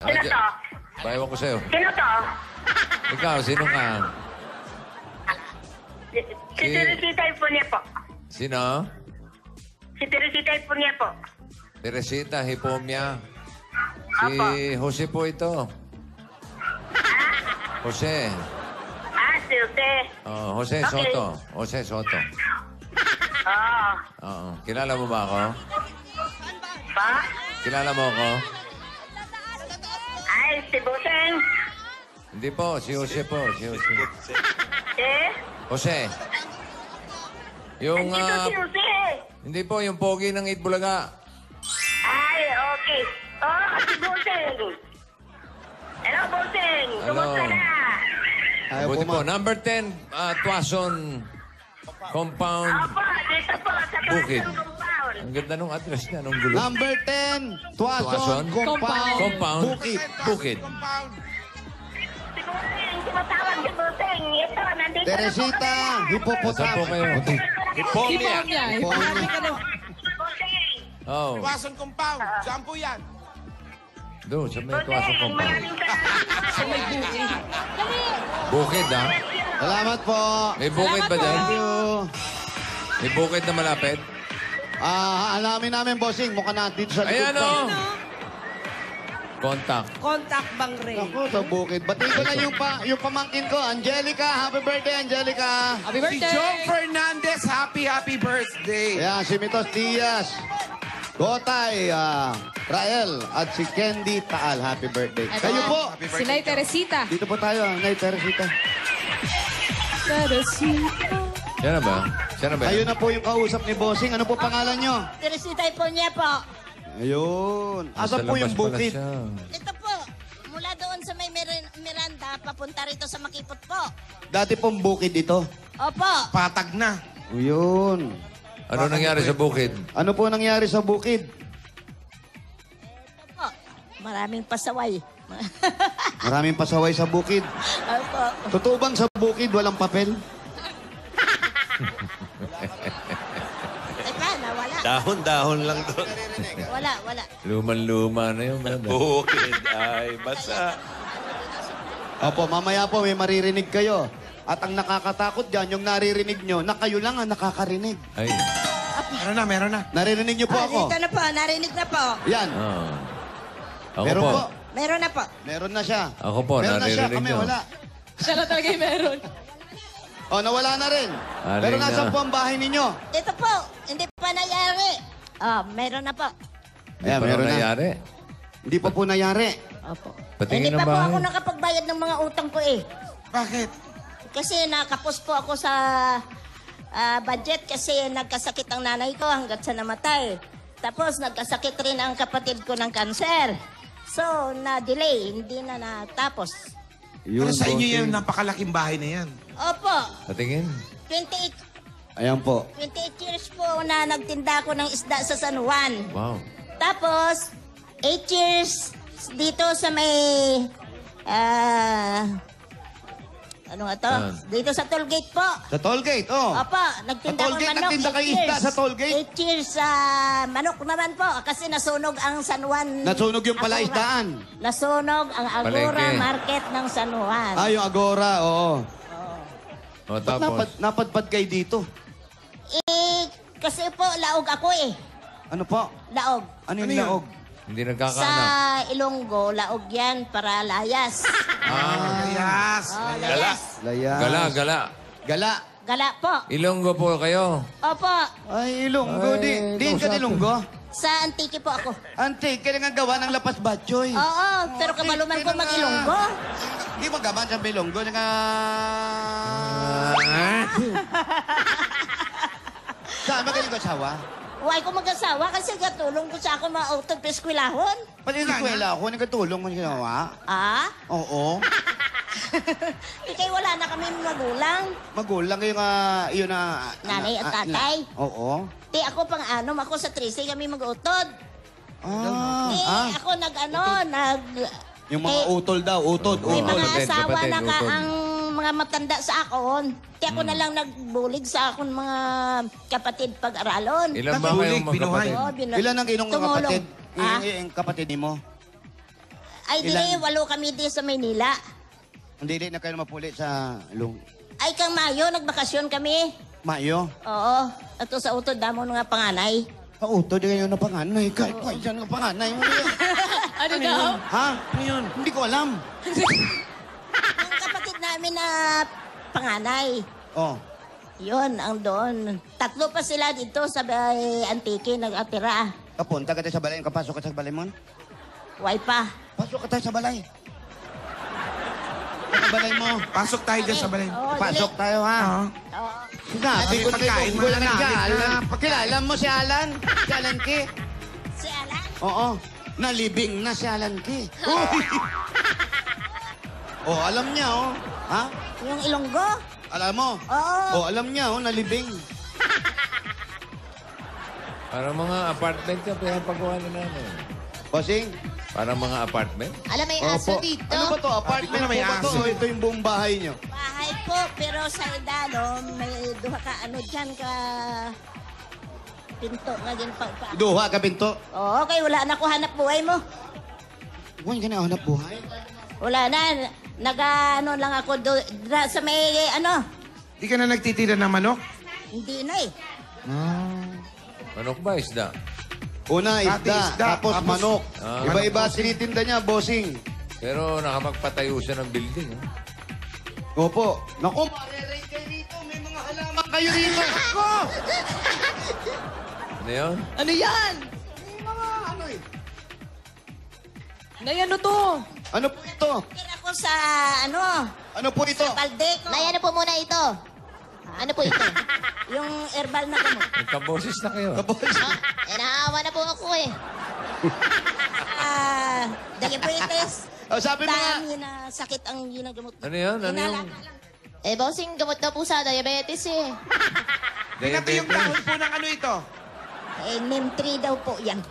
[SPEAKER 11] Sino to?
[SPEAKER 3] Bayawan ko sa'yo.
[SPEAKER 11] Sino to?
[SPEAKER 3] Ikaw, sino ka?
[SPEAKER 11] Si Teresita Ipunia po.
[SPEAKER 3] Sino?
[SPEAKER 11] Si Teresita Ipunia po.
[SPEAKER 3] Teresita Hipomia. Si Jose po ito. Jose.
[SPEAKER 11] Si Jose.
[SPEAKER 3] Oh, Jose
[SPEAKER 11] Okay.
[SPEAKER 3] Soto. Jose Soto.
[SPEAKER 11] Oo.
[SPEAKER 3] Oo. Kilala mo ba ako?
[SPEAKER 11] Pa?
[SPEAKER 3] Kilala mo ako?
[SPEAKER 11] Ay, si Buseng.
[SPEAKER 3] Hindi po, si Jose po. Si Jose. Jose. Yung,
[SPEAKER 11] Dito si Jose.
[SPEAKER 3] hindi po, yung pogi ng Itbulaga.
[SPEAKER 11] Ay, okay. Oh, si Buseng. Hello, Buseng. Kumusta
[SPEAKER 3] Hello.
[SPEAKER 11] na?
[SPEAKER 5] Ayaw
[SPEAKER 3] Buti po.
[SPEAKER 5] po,
[SPEAKER 3] Number 10, Tuason Compound.
[SPEAKER 11] Opo, dito po sa
[SPEAKER 3] Bukid.
[SPEAKER 11] Tuason Compound.
[SPEAKER 3] Ang ganda nung address niya, nung gulo.
[SPEAKER 5] Number 10, Tuason,
[SPEAKER 3] Tuason?
[SPEAKER 5] Compound,
[SPEAKER 3] Compound.
[SPEAKER 5] Bukid.
[SPEAKER 3] Bukid.
[SPEAKER 6] Compound.
[SPEAKER 11] Si Buseng, tumatawag si Buseng. Ito, nandito
[SPEAKER 5] Teresita,
[SPEAKER 3] Saan po
[SPEAKER 5] Hippopotamus.
[SPEAKER 3] kayo?
[SPEAKER 1] Hipomia.
[SPEAKER 5] Hippopotamus.
[SPEAKER 11] Buseng.
[SPEAKER 3] Oh,
[SPEAKER 6] Tuason Compound. Saan po yan?
[SPEAKER 3] doon, sa may Tuason
[SPEAKER 11] Buseng,
[SPEAKER 3] Compound.
[SPEAKER 11] maraming salamat.
[SPEAKER 2] Sa may bukid.
[SPEAKER 3] Bukid, ha?
[SPEAKER 5] Salamat po.
[SPEAKER 3] May bukid ba dyan?
[SPEAKER 5] Thank you.
[SPEAKER 3] May bukid na malapit?
[SPEAKER 5] Alamin namin, bossing. Mukha na dito sa likod
[SPEAKER 3] Ayan,
[SPEAKER 5] pa.
[SPEAKER 3] oh! Contact.
[SPEAKER 2] Contact Bang Ray.
[SPEAKER 5] Ako, sa bukid. Batiin ko lang yung pamangkin ko. Angelica, happy birthday, Angelica.
[SPEAKER 7] Happy
[SPEAKER 6] Si
[SPEAKER 7] birthday!
[SPEAKER 6] Joe Fernandez, happy birthday.
[SPEAKER 5] Ayan, si Mitos Diaz. Gotay, Rael, at si Candy Taal. Happy birthday.
[SPEAKER 7] Ito,
[SPEAKER 5] Kayo po.
[SPEAKER 7] Si Nay Teresita.
[SPEAKER 5] Dito po tayo, Nay Teresita.
[SPEAKER 7] Teresita.
[SPEAKER 3] Siya na ba? Siya na ba?
[SPEAKER 5] Kayo na po yung kausap ni Bossing. Ano po pangalan nyo?
[SPEAKER 8] Teresita Ipunia po.
[SPEAKER 5] Ayun. Asa
[SPEAKER 3] Nasa
[SPEAKER 5] po yung
[SPEAKER 3] labas pala
[SPEAKER 5] bukid?
[SPEAKER 3] siya.
[SPEAKER 8] Ito po, mula doon sa may Miranda, papunta rito sa Makipot po.
[SPEAKER 5] Dati pong bukid ito.
[SPEAKER 8] Opo.
[SPEAKER 6] Patag na.
[SPEAKER 5] Ayun.
[SPEAKER 3] Ano nangyari sa bukid?
[SPEAKER 5] Ano po nangyari sa bukid?
[SPEAKER 8] Po, maraming pasaway.
[SPEAKER 5] Maraming pasaway sa bukid.
[SPEAKER 8] Opo.
[SPEAKER 5] Totoo bang sa bukid walang papel?
[SPEAKER 8] Teka, nawala.
[SPEAKER 1] Dahon-dahon lang doon.
[SPEAKER 8] Wala.
[SPEAKER 3] Luman-luma na yun, brother.
[SPEAKER 1] Bukid ay basa.
[SPEAKER 5] Opo, mamaya po may maririnig kayo. At ang nakakatakot dyan, yung naririnig nyo, na kayo lang ang nakakarinig.
[SPEAKER 3] Ay.
[SPEAKER 6] Meron na.
[SPEAKER 5] Naririnig nyo po ako.
[SPEAKER 2] Dito na po, narinig na po.
[SPEAKER 5] Yan.
[SPEAKER 3] Oh. Ako
[SPEAKER 5] Meron
[SPEAKER 3] po.
[SPEAKER 5] po.
[SPEAKER 2] Meron na po.
[SPEAKER 5] Meron na siya.
[SPEAKER 3] Ako po,
[SPEAKER 5] Meron na siya,
[SPEAKER 3] naririnig
[SPEAKER 5] kami
[SPEAKER 3] nyo.
[SPEAKER 5] wala.
[SPEAKER 7] Siya na talaga yung meron.
[SPEAKER 5] O, nawala na rin.
[SPEAKER 3] Alin
[SPEAKER 5] Pero
[SPEAKER 3] na?
[SPEAKER 5] nasan po ang bahay ninyo?
[SPEAKER 8] Dito po, hindi pa nangyari. Meron na po.
[SPEAKER 5] Ayan,
[SPEAKER 3] Paano
[SPEAKER 5] meron na.
[SPEAKER 3] nangyari?
[SPEAKER 5] Hindi pa po nangyari.
[SPEAKER 8] Opo.
[SPEAKER 3] Patingin
[SPEAKER 8] Hindi
[SPEAKER 3] ng
[SPEAKER 8] pa po
[SPEAKER 3] bahay.
[SPEAKER 8] ako nakapagbayad ng mga utang ko eh.
[SPEAKER 6] Bakit?
[SPEAKER 8] Kasi nakapos po ako sa budget kasi nagkasakit ang nanay ko hanggat sa namatay. Tapos nagkasakit rin ang kapatid ko ng kanser. So, na-delay. Hindi na natapos.
[SPEAKER 6] Pero sa inyo
[SPEAKER 3] bossing.
[SPEAKER 6] yung napakalaking bahay na yan.
[SPEAKER 8] Opo,
[SPEAKER 3] Patingin.
[SPEAKER 8] 28
[SPEAKER 5] Ayan po.
[SPEAKER 8] 28 years po na nagtinda ako ng isda sa San Juan.
[SPEAKER 3] Wow.
[SPEAKER 8] Tapos, 8 years dito sa may... ano nga to? Dito sa tollgate po.
[SPEAKER 5] Sa tollgate, oh.
[SPEAKER 8] Opo, nagtinda
[SPEAKER 5] Sa
[SPEAKER 8] ako
[SPEAKER 5] tollgate,
[SPEAKER 8] manok.
[SPEAKER 5] nagtinda
[SPEAKER 8] 8
[SPEAKER 5] kayo isda
[SPEAKER 8] years.
[SPEAKER 5] sa tollgate?
[SPEAKER 8] 8 years sa manok naman po. Kasi nasunog ang San Juan.
[SPEAKER 5] Nasunog yung
[SPEAKER 8] Agora.
[SPEAKER 5] palaisdaan.
[SPEAKER 8] Nasunog ang Agora
[SPEAKER 3] Palengke.
[SPEAKER 8] Market ng San Juan.
[SPEAKER 5] Ah, yung Agora, oo.
[SPEAKER 3] O,
[SPEAKER 5] Ba't
[SPEAKER 3] tapos.
[SPEAKER 5] napadpad kayo dito?
[SPEAKER 8] Kasi po, laog ako eh.
[SPEAKER 5] Ano po?
[SPEAKER 8] Laog.
[SPEAKER 5] Ano yung laog?
[SPEAKER 3] Hindi
[SPEAKER 8] Sa
[SPEAKER 3] nagkakaanak.
[SPEAKER 8] Ilonggo, laog yan para layas.
[SPEAKER 6] Yes.
[SPEAKER 8] Layas.
[SPEAKER 5] Layas.
[SPEAKER 3] Gala.
[SPEAKER 5] Gala.
[SPEAKER 8] Gala po.
[SPEAKER 3] Ilonggo po kayo.
[SPEAKER 8] Opo.
[SPEAKER 5] Ay, Ilonggo.
[SPEAKER 3] Ay,
[SPEAKER 5] Di ka
[SPEAKER 3] kausapin.
[SPEAKER 5] Ilonggo?
[SPEAKER 8] Sa Antique po ako.
[SPEAKER 5] Ante, kailangan gawa ng lapas batchoy.
[SPEAKER 8] Oo, pero kabaluman ko mag-Ilonggo.
[SPEAKER 5] Hindi mo gawa sa Ilonggo. Saan magaling ko asawa?
[SPEAKER 8] Huwag ko mag-asawa kasi katulong ko sa ako ma-outod pa eskwelahon.
[SPEAKER 5] Pati yung eskwela ako, nagkatulong mo ginawa.
[SPEAKER 8] Ah?
[SPEAKER 5] Oo.
[SPEAKER 8] Ikay wala na kami magulang.
[SPEAKER 5] Magulang yung yun na...
[SPEAKER 8] Nanay at tatay.
[SPEAKER 5] Oo.
[SPEAKER 8] Ti ako pang anom ako sa 13 kami mag-utod. Ako
[SPEAKER 5] Yung mga utol daw, utod,
[SPEAKER 8] may
[SPEAKER 5] utol.
[SPEAKER 8] mga
[SPEAKER 3] Kapatid,
[SPEAKER 8] asawa na ka
[SPEAKER 3] utod.
[SPEAKER 8] ang mga matanda sa akon. Ti ako na lang nagbulig sa akon mga kapatid pag-aralon.
[SPEAKER 3] Ilan ba kayong
[SPEAKER 6] Binuhay.
[SPEAKER 3] magkapatid?
[SPEAKER 5] Ilan ang inong
[SPEAKER 8] Tumulong.
[SPEAKER 5] kapatid?
[SPEAKER 8] Ah?
[SPEAKER 5] Yung kapatid mo?
[SPEAKER 8] Ay,
[SPEAKER 5] Ilan?
[SPEAKER 8] 8 kami di sa Maynila.
[SPEAKER 5] Hindi na kayo mapuli sa lung...
[SPEAKER 8] Ay, kang Mayo, nagbakasyon kami.
[SPEAKER 5] Mayo?
[SPEAKER 8] Oo. Ato sa utod, damo nga panganay.
[SPEAKER 5] Utod, di kayo na panganay. Kahit pa isang na panganay.
[SPEAKER 7] Ano daw?
[SPEAKER 5] Ha? Ano yun? Hindi ko alam.
[SPEAKER 8] Ang kapatid namin na panganay.
[SPEAKER 5] Oh.
[SPEAKER 8] Yun, ang doon. 3 pa sila dito sa Antique, nag-atira.
[SPEAKER 5] Kapunta ka tayo sa balay. Kapasok ka sa balay mo?
[SPEAKER 8] Way pa.
[SPEAKER 5] Pasok ka tayo sa balay. Sa balay mo.
[SPEAKER 6] Pasok tayo dyan sa balay.
[SPEAKER 8] Oo,
[SPEAKER 5] Pasok tayo, ha?
[SPEAKER 8] Oo.
[SPEAKER 5] Sabi ko na
[SPEAKER 6] Pagkain
[SPEAKER 5] kayo,
[SPEAKER 6] mo
[SPEAKER 5] wala
[SPEAKER 6] na
[SPEAKER 5] na
[SPEAKER 6] namin,
[SPEAKER 5] Alan.
[SPEAKER 6] ha?
[SPEAKER 5] Pakilala mo si Alan? Si Alan Ki?
[SPEAKER 8] Si Alan?
[SPEAKER 5] Oo. Nalibing na si Alan Ki. Oh, alam niya, oh. Ha?
[SPEAKER 8] Yung Ilonggo?
[SPEAKER 5] Alam mo?
[SPEAKER 8] Oo.
[SPEAKER 5] Oh, alam niya, oh, nalibing.
[SPEAKER 3] Para mga apartment yung pinapagawa na namin.
[SPEAKER 5] Bossing?
[SPEAKER 3] Para mga apartment?
[SPEAKER 7] Alam mo yung aso dito?
[SPEAKER 5] Ano ba to? Apartment
[SPEAKER 6] Dito na may
[SPEAKER 5] po ba to?
[SPEAKER 6] aso.
[SPEAKER 5] O ito yung buong bahay niyo?
[SPEAKER 8] Bahay po, pero sa idalo, may duha ka ano dyan ka... Pinto nga dyan pa.
[SPEAKER 5] Duha ka pinto.
[SPEAKER 8] Oo, kay wala na ko hanap buhay mo.
[SPEAKER 5] Huwag ka na hanap buhay.
[SPEAKER 8] Wala na. Nag-ano lang ako sa may ano.
[SPEAKER 6] Di ka na nagtitira ng manok?
[SPEAKER 8] Hindi na eh.
[SPEAKER 3] Manok ba, isda?
[SPEAKER 5] Una,
[SPEAKER 6] Dati
[SPEAKER 5] isda,
[SPEAKER 6] isda,
[SPEAKER 5] tapos
[SPEAKER 6] tapos-
[SPEAKER 5] manok.
[SPEAKER 3] Ah.
[SPEAKER 5] Iba-iba tinitinda niya, bossing.
[SPEAKER 3] Pero nakapagpatayo siya ng building.
[SPEAKER 5] Opo. Naku, marerate kayo rito. May mga halaman kayo rito. Ako!
[SPEAKER 3] Ano yun?
[SPEAKER 7] Ano yan?
[SPEAKER 5] May mga ano eh.
[SPEAKER 7] Nay, ano to?
[SPEAKER 5] Ano po ito?
[SPEAKER 8] Kira ako sa ano,
[SPEAKER 5] Ano po ito?
[SPEAKER 8] Baldeco.
[SPEAKER 7] Nay, ano po muna ito? Ano po ito?
[SPEAKER 8] Yung herbal na gamot.
[SPEAKER 3] Nagkaboses na kayo.
[SPEAKER 7] Eh, naawa na po ako eh.
[SPEAKER 8] Diabetes.
[SPEAKER 5] Oh, sabi mo nga.
[SPEAKER 8] Dami na sakit ang ginagamot.
[SPEAKER 3] Ano yun? Ano yung
[SPEAKER 8] Hinala ka lang.
[SPEAKER 7] Eh, bossing, gamot daw po sa diabetes eh.
[SPEAKER 6] Pinato yung dahon po ng ano ito?
[SPEAKER 8] Neem tree daw po yan.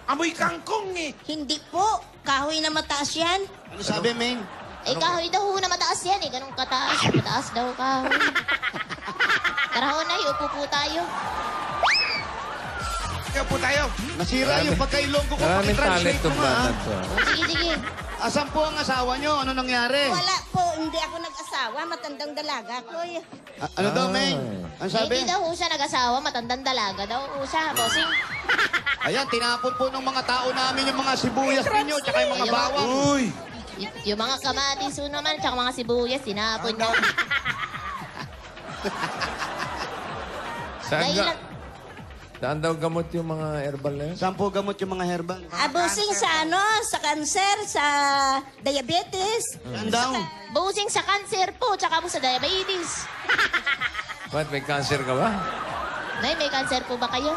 [SPEAKER 6] Amoy kangkong eh.
[SPEAKER 8] Hindi po. Kahoy na mataas yan.
[SPEAKER 5] Ano sabi, Main?
[SPEAKER 7] Eh, kahoy daw ho na mataas yan eh. Ganun kataas. Mataas daw kahoy. Tara ho na, upo po tayo.
[SPEAKER 6] Kaya po tayo.
[SPEAKER 5] Nasira yung pagkailonggo ko.
[SPEAKER 3] Maraming talent
[SPEAKER 5] Pakitranslate mo
[SPEAKER 3] tong
[SPEAKER 5] nga.
[SPEAKER 3] bata to.
[SPEAKER 7] Sige, sige.
[SPEAKER 5] Asan po ang asawa nyo? Ano nangyari?
[SPEAKER 8] Wala po, hindi ako nag-asawa. Matandang dalaga ko.
[SPEAKER 5] Ano daw, May? Ang
[SPEAKER 7] Eh,
[SPEAKER 5] sabi?
[SPEAKER 7] hindi daw ho siya nag-asawa. Matandang dalaga daw ho siya, bossing.
[SPEAKER 5] Ayan, tinapon po ng mga tao namin yung mga sibuyas ninyo, tsaka yung mga bawang.
[SPEAKER 6] Uy!
[SPEAKER 7] Yung mga kamatis ho naman, tsaka mga sibuyas, sinapon niya.
[SPEAKER 3] Saan
[SPEAKER 7] Dahil
[SPEAKER 3] ga?
[SPEAKER 7] lang-
[SPEAKER 3] Saan daw gamot yung mga herbal na yun?
[SPEAKER 5] Saan po gamot yung mga herbal?
[SPEAKER 8] Abusing sa sa cancer, sa diabetes.
[SPEAKER 5] Saan daw?
[SPEAKER 7] Busing sa cancer po, tsaka po sa diabetes.
[SPEAKER 3] Ba't may cancer ka ba?
[SPEAKER 7] Nay, may cancer po ba kayo?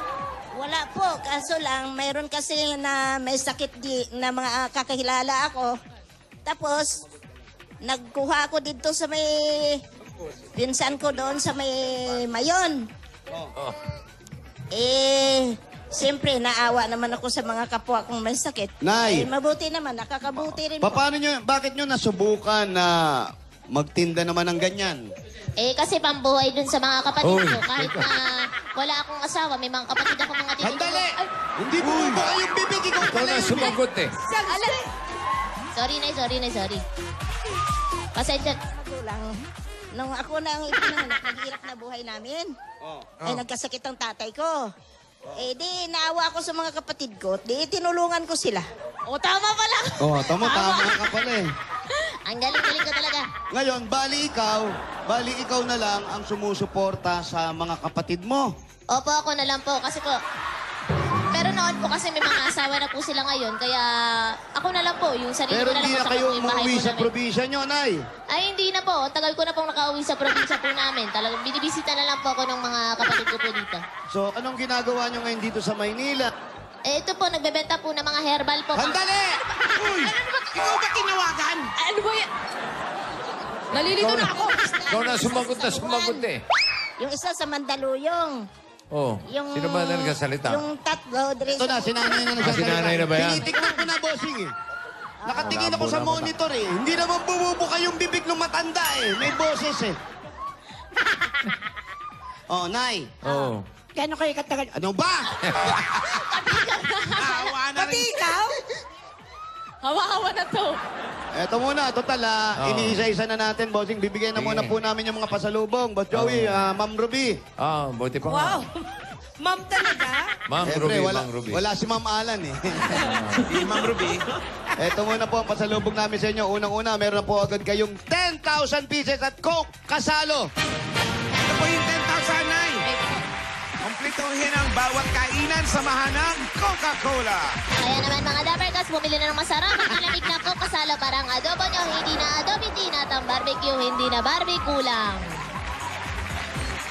[SPEAKER 8] Wala po, kaso lang, mayroon kasi na may sakit na mga kakahilala ako. Tapos, nagkuha ako dito sa may pinsan ko doon sa may Mayon. Eh, siyempre, naawa naman ako sa mga kapwa kong may sakit.
[SPEAKER 5] Nay.
[SPEAKER 8] Eh, mabuti naman, nakakabuti rin po.
[SPEAKER 5] Paano nyo, bakit nyo nasubukan na magtinda naman ng ganyan?
[SPEAKER 7] Eh, kasi pambuhay dun sa mga kapatid
[SPEAKER 3] Uy,
[SPEAKER 7] ko. Kahit na wala akong asawa, may mga kapatid ako mga tinutulungan.
[SPEAKER 5] Handali!
[SPEAKER 7] Ay,
[SPEAKER 5] Hindi mo ba yung bibig? Ikaw
[SPEAKER 3] Ikaw
[SPEAKER 5] pala
[SPEAKER 3] na
[SPEAKER 5] yun.
[SPEAKER 3] sumagot eh.
[SPEAKER 7] sorry, sorry. Pasensya.
[SPEAKER 8] Magulang. Nung ako na ang ipinanganak, naghirap na buhay namin. Eh, nagkasakit ang tatay ko. Eh, di, naawa ako sa mga kapatid ko. Di, tinulungan ko sila.
[SPEAKER 7] O, tama pala.
[SPEAKER 5] Oh, tama ka pala eh.
[SPEAKER 7] Ang galing-galing ko talaga.
[SPEAKER 5] Ngayon, bali ikaw na lang ang sumusuporta sa mga kapatid mo.
[SPEAKER 7] Opo, ako na lang po. Kasi po, pero noon po kasi may mga asawa na po sila ngayon. Kaya ako na lang po. Yung sarili
[SPEAKER 5] Pero
[SPEAKER 7] ko na lang
[SPEAKER 5] hindi
[SPEAKER 7] po
[SPEAKER 5] na
[SPEAKER 7] sa
[SPEAKER 5] kayo
[SPEAKER 7] yung bahay
[SPEAKER 5] umuwi
[SPEAKER 7] po
[SPEAKER 5] sa
[SPEAKER 7] namin.
[SPEAKER 5] probinsya nyo, Nay.
[SPEAKER 7] Ay, hindi na po. Tagal ko na pong nakauwi sa probinsya po namin. Talagang binibisita na lang po ako ng mga kapatid ko po dito.
[SPEAKER 5] So, anong ginagawa nyo ngayon dito sa Maynila?
[SPEAKER 7] Eh, ito po, nagbebenta po ng mga herbal po.
[SPEAKER 5] Handali!
[SPEAKER 6] Uy! Ikaw ba tinawagan?
[SPEAKER 7] Ano ba yan? Nalilito na ako.
[SPEAKER 3] Ikaw na sumagot eh.
[SPEAKER 8] Yung isa sa Mandaluyong.
[SPEAKER 3] Oh,
[SPEAKER 8] Yung,
[SPEAKER 3] sino ba na nagkasalita?
[SPEAKER 8] Yung tatlo,
[SPEAKER 5] Ito na, sinanay na
[SPEAKER 3] Ah, sinanay na ba yan?
[SPEAKER 5] Tinitignan ko na, bossing eh. Nakatingin ako sa monitor eh. Hindi naman bumubuka yung bibig ng matanda eh. May boses eh. Oh, Nay.
[SPEAKER 3] Oh.
[SPEAKER 9] Gano'n kayo katagal?
[SPEAKER 5] Ano ba?
[SPEAKER 6] Awa na
[SPEAKER 2] Pati
[SPEAKER 6] rin.
[SPEAKER 2] ikaw?
[SPEAKER 7] Hawa-hawa na to.
[SPEAKER 5] Eto muna, total
[SPEAKER 3] Oo.
[SPEAKER 5] iniisa-isa na natin, bossing. Bibigyan na
[SPEAKER 3] Sige.
[SPEAKER 5] muna po namin yung mga pasalubong. Boss Joey, Ma'am Ruby.
[SPEAKER 3] Ah, buti pa nga.
[SPEAKER 2] Wow. Ma'am talaga?
[SPEAKER 3] Ma'am
[SPEAKER 5] Siyempre,
[SPEAKER 3] Ruby,
[SPEAKER 5] wala,
[SPEAKER 3] Ma'am Ruby.
[SPEAKER 5] wala si Ma'am Alan eh.
[SPEAKER 6] Si Ma'am Ruby.
[SPEAKER 5] Eto muna po ang pasalubong namin sa inyo. Unang-una, meron na po agad kayong 10,000 pieces at Coke kasalo.
[SPEAKER 6] Ito po yung 10,000, Nay. Kompletohin ang bawat kainan sa mahanang Coca-Cola.
[SPEAKER 7] Kaya naman mga Dappercats, bumili na ng masarap at malamig na Coke kasalo para ang adobo nyo, hindi na adobo, hindi na tang barbecue, hindi na barbecue lang.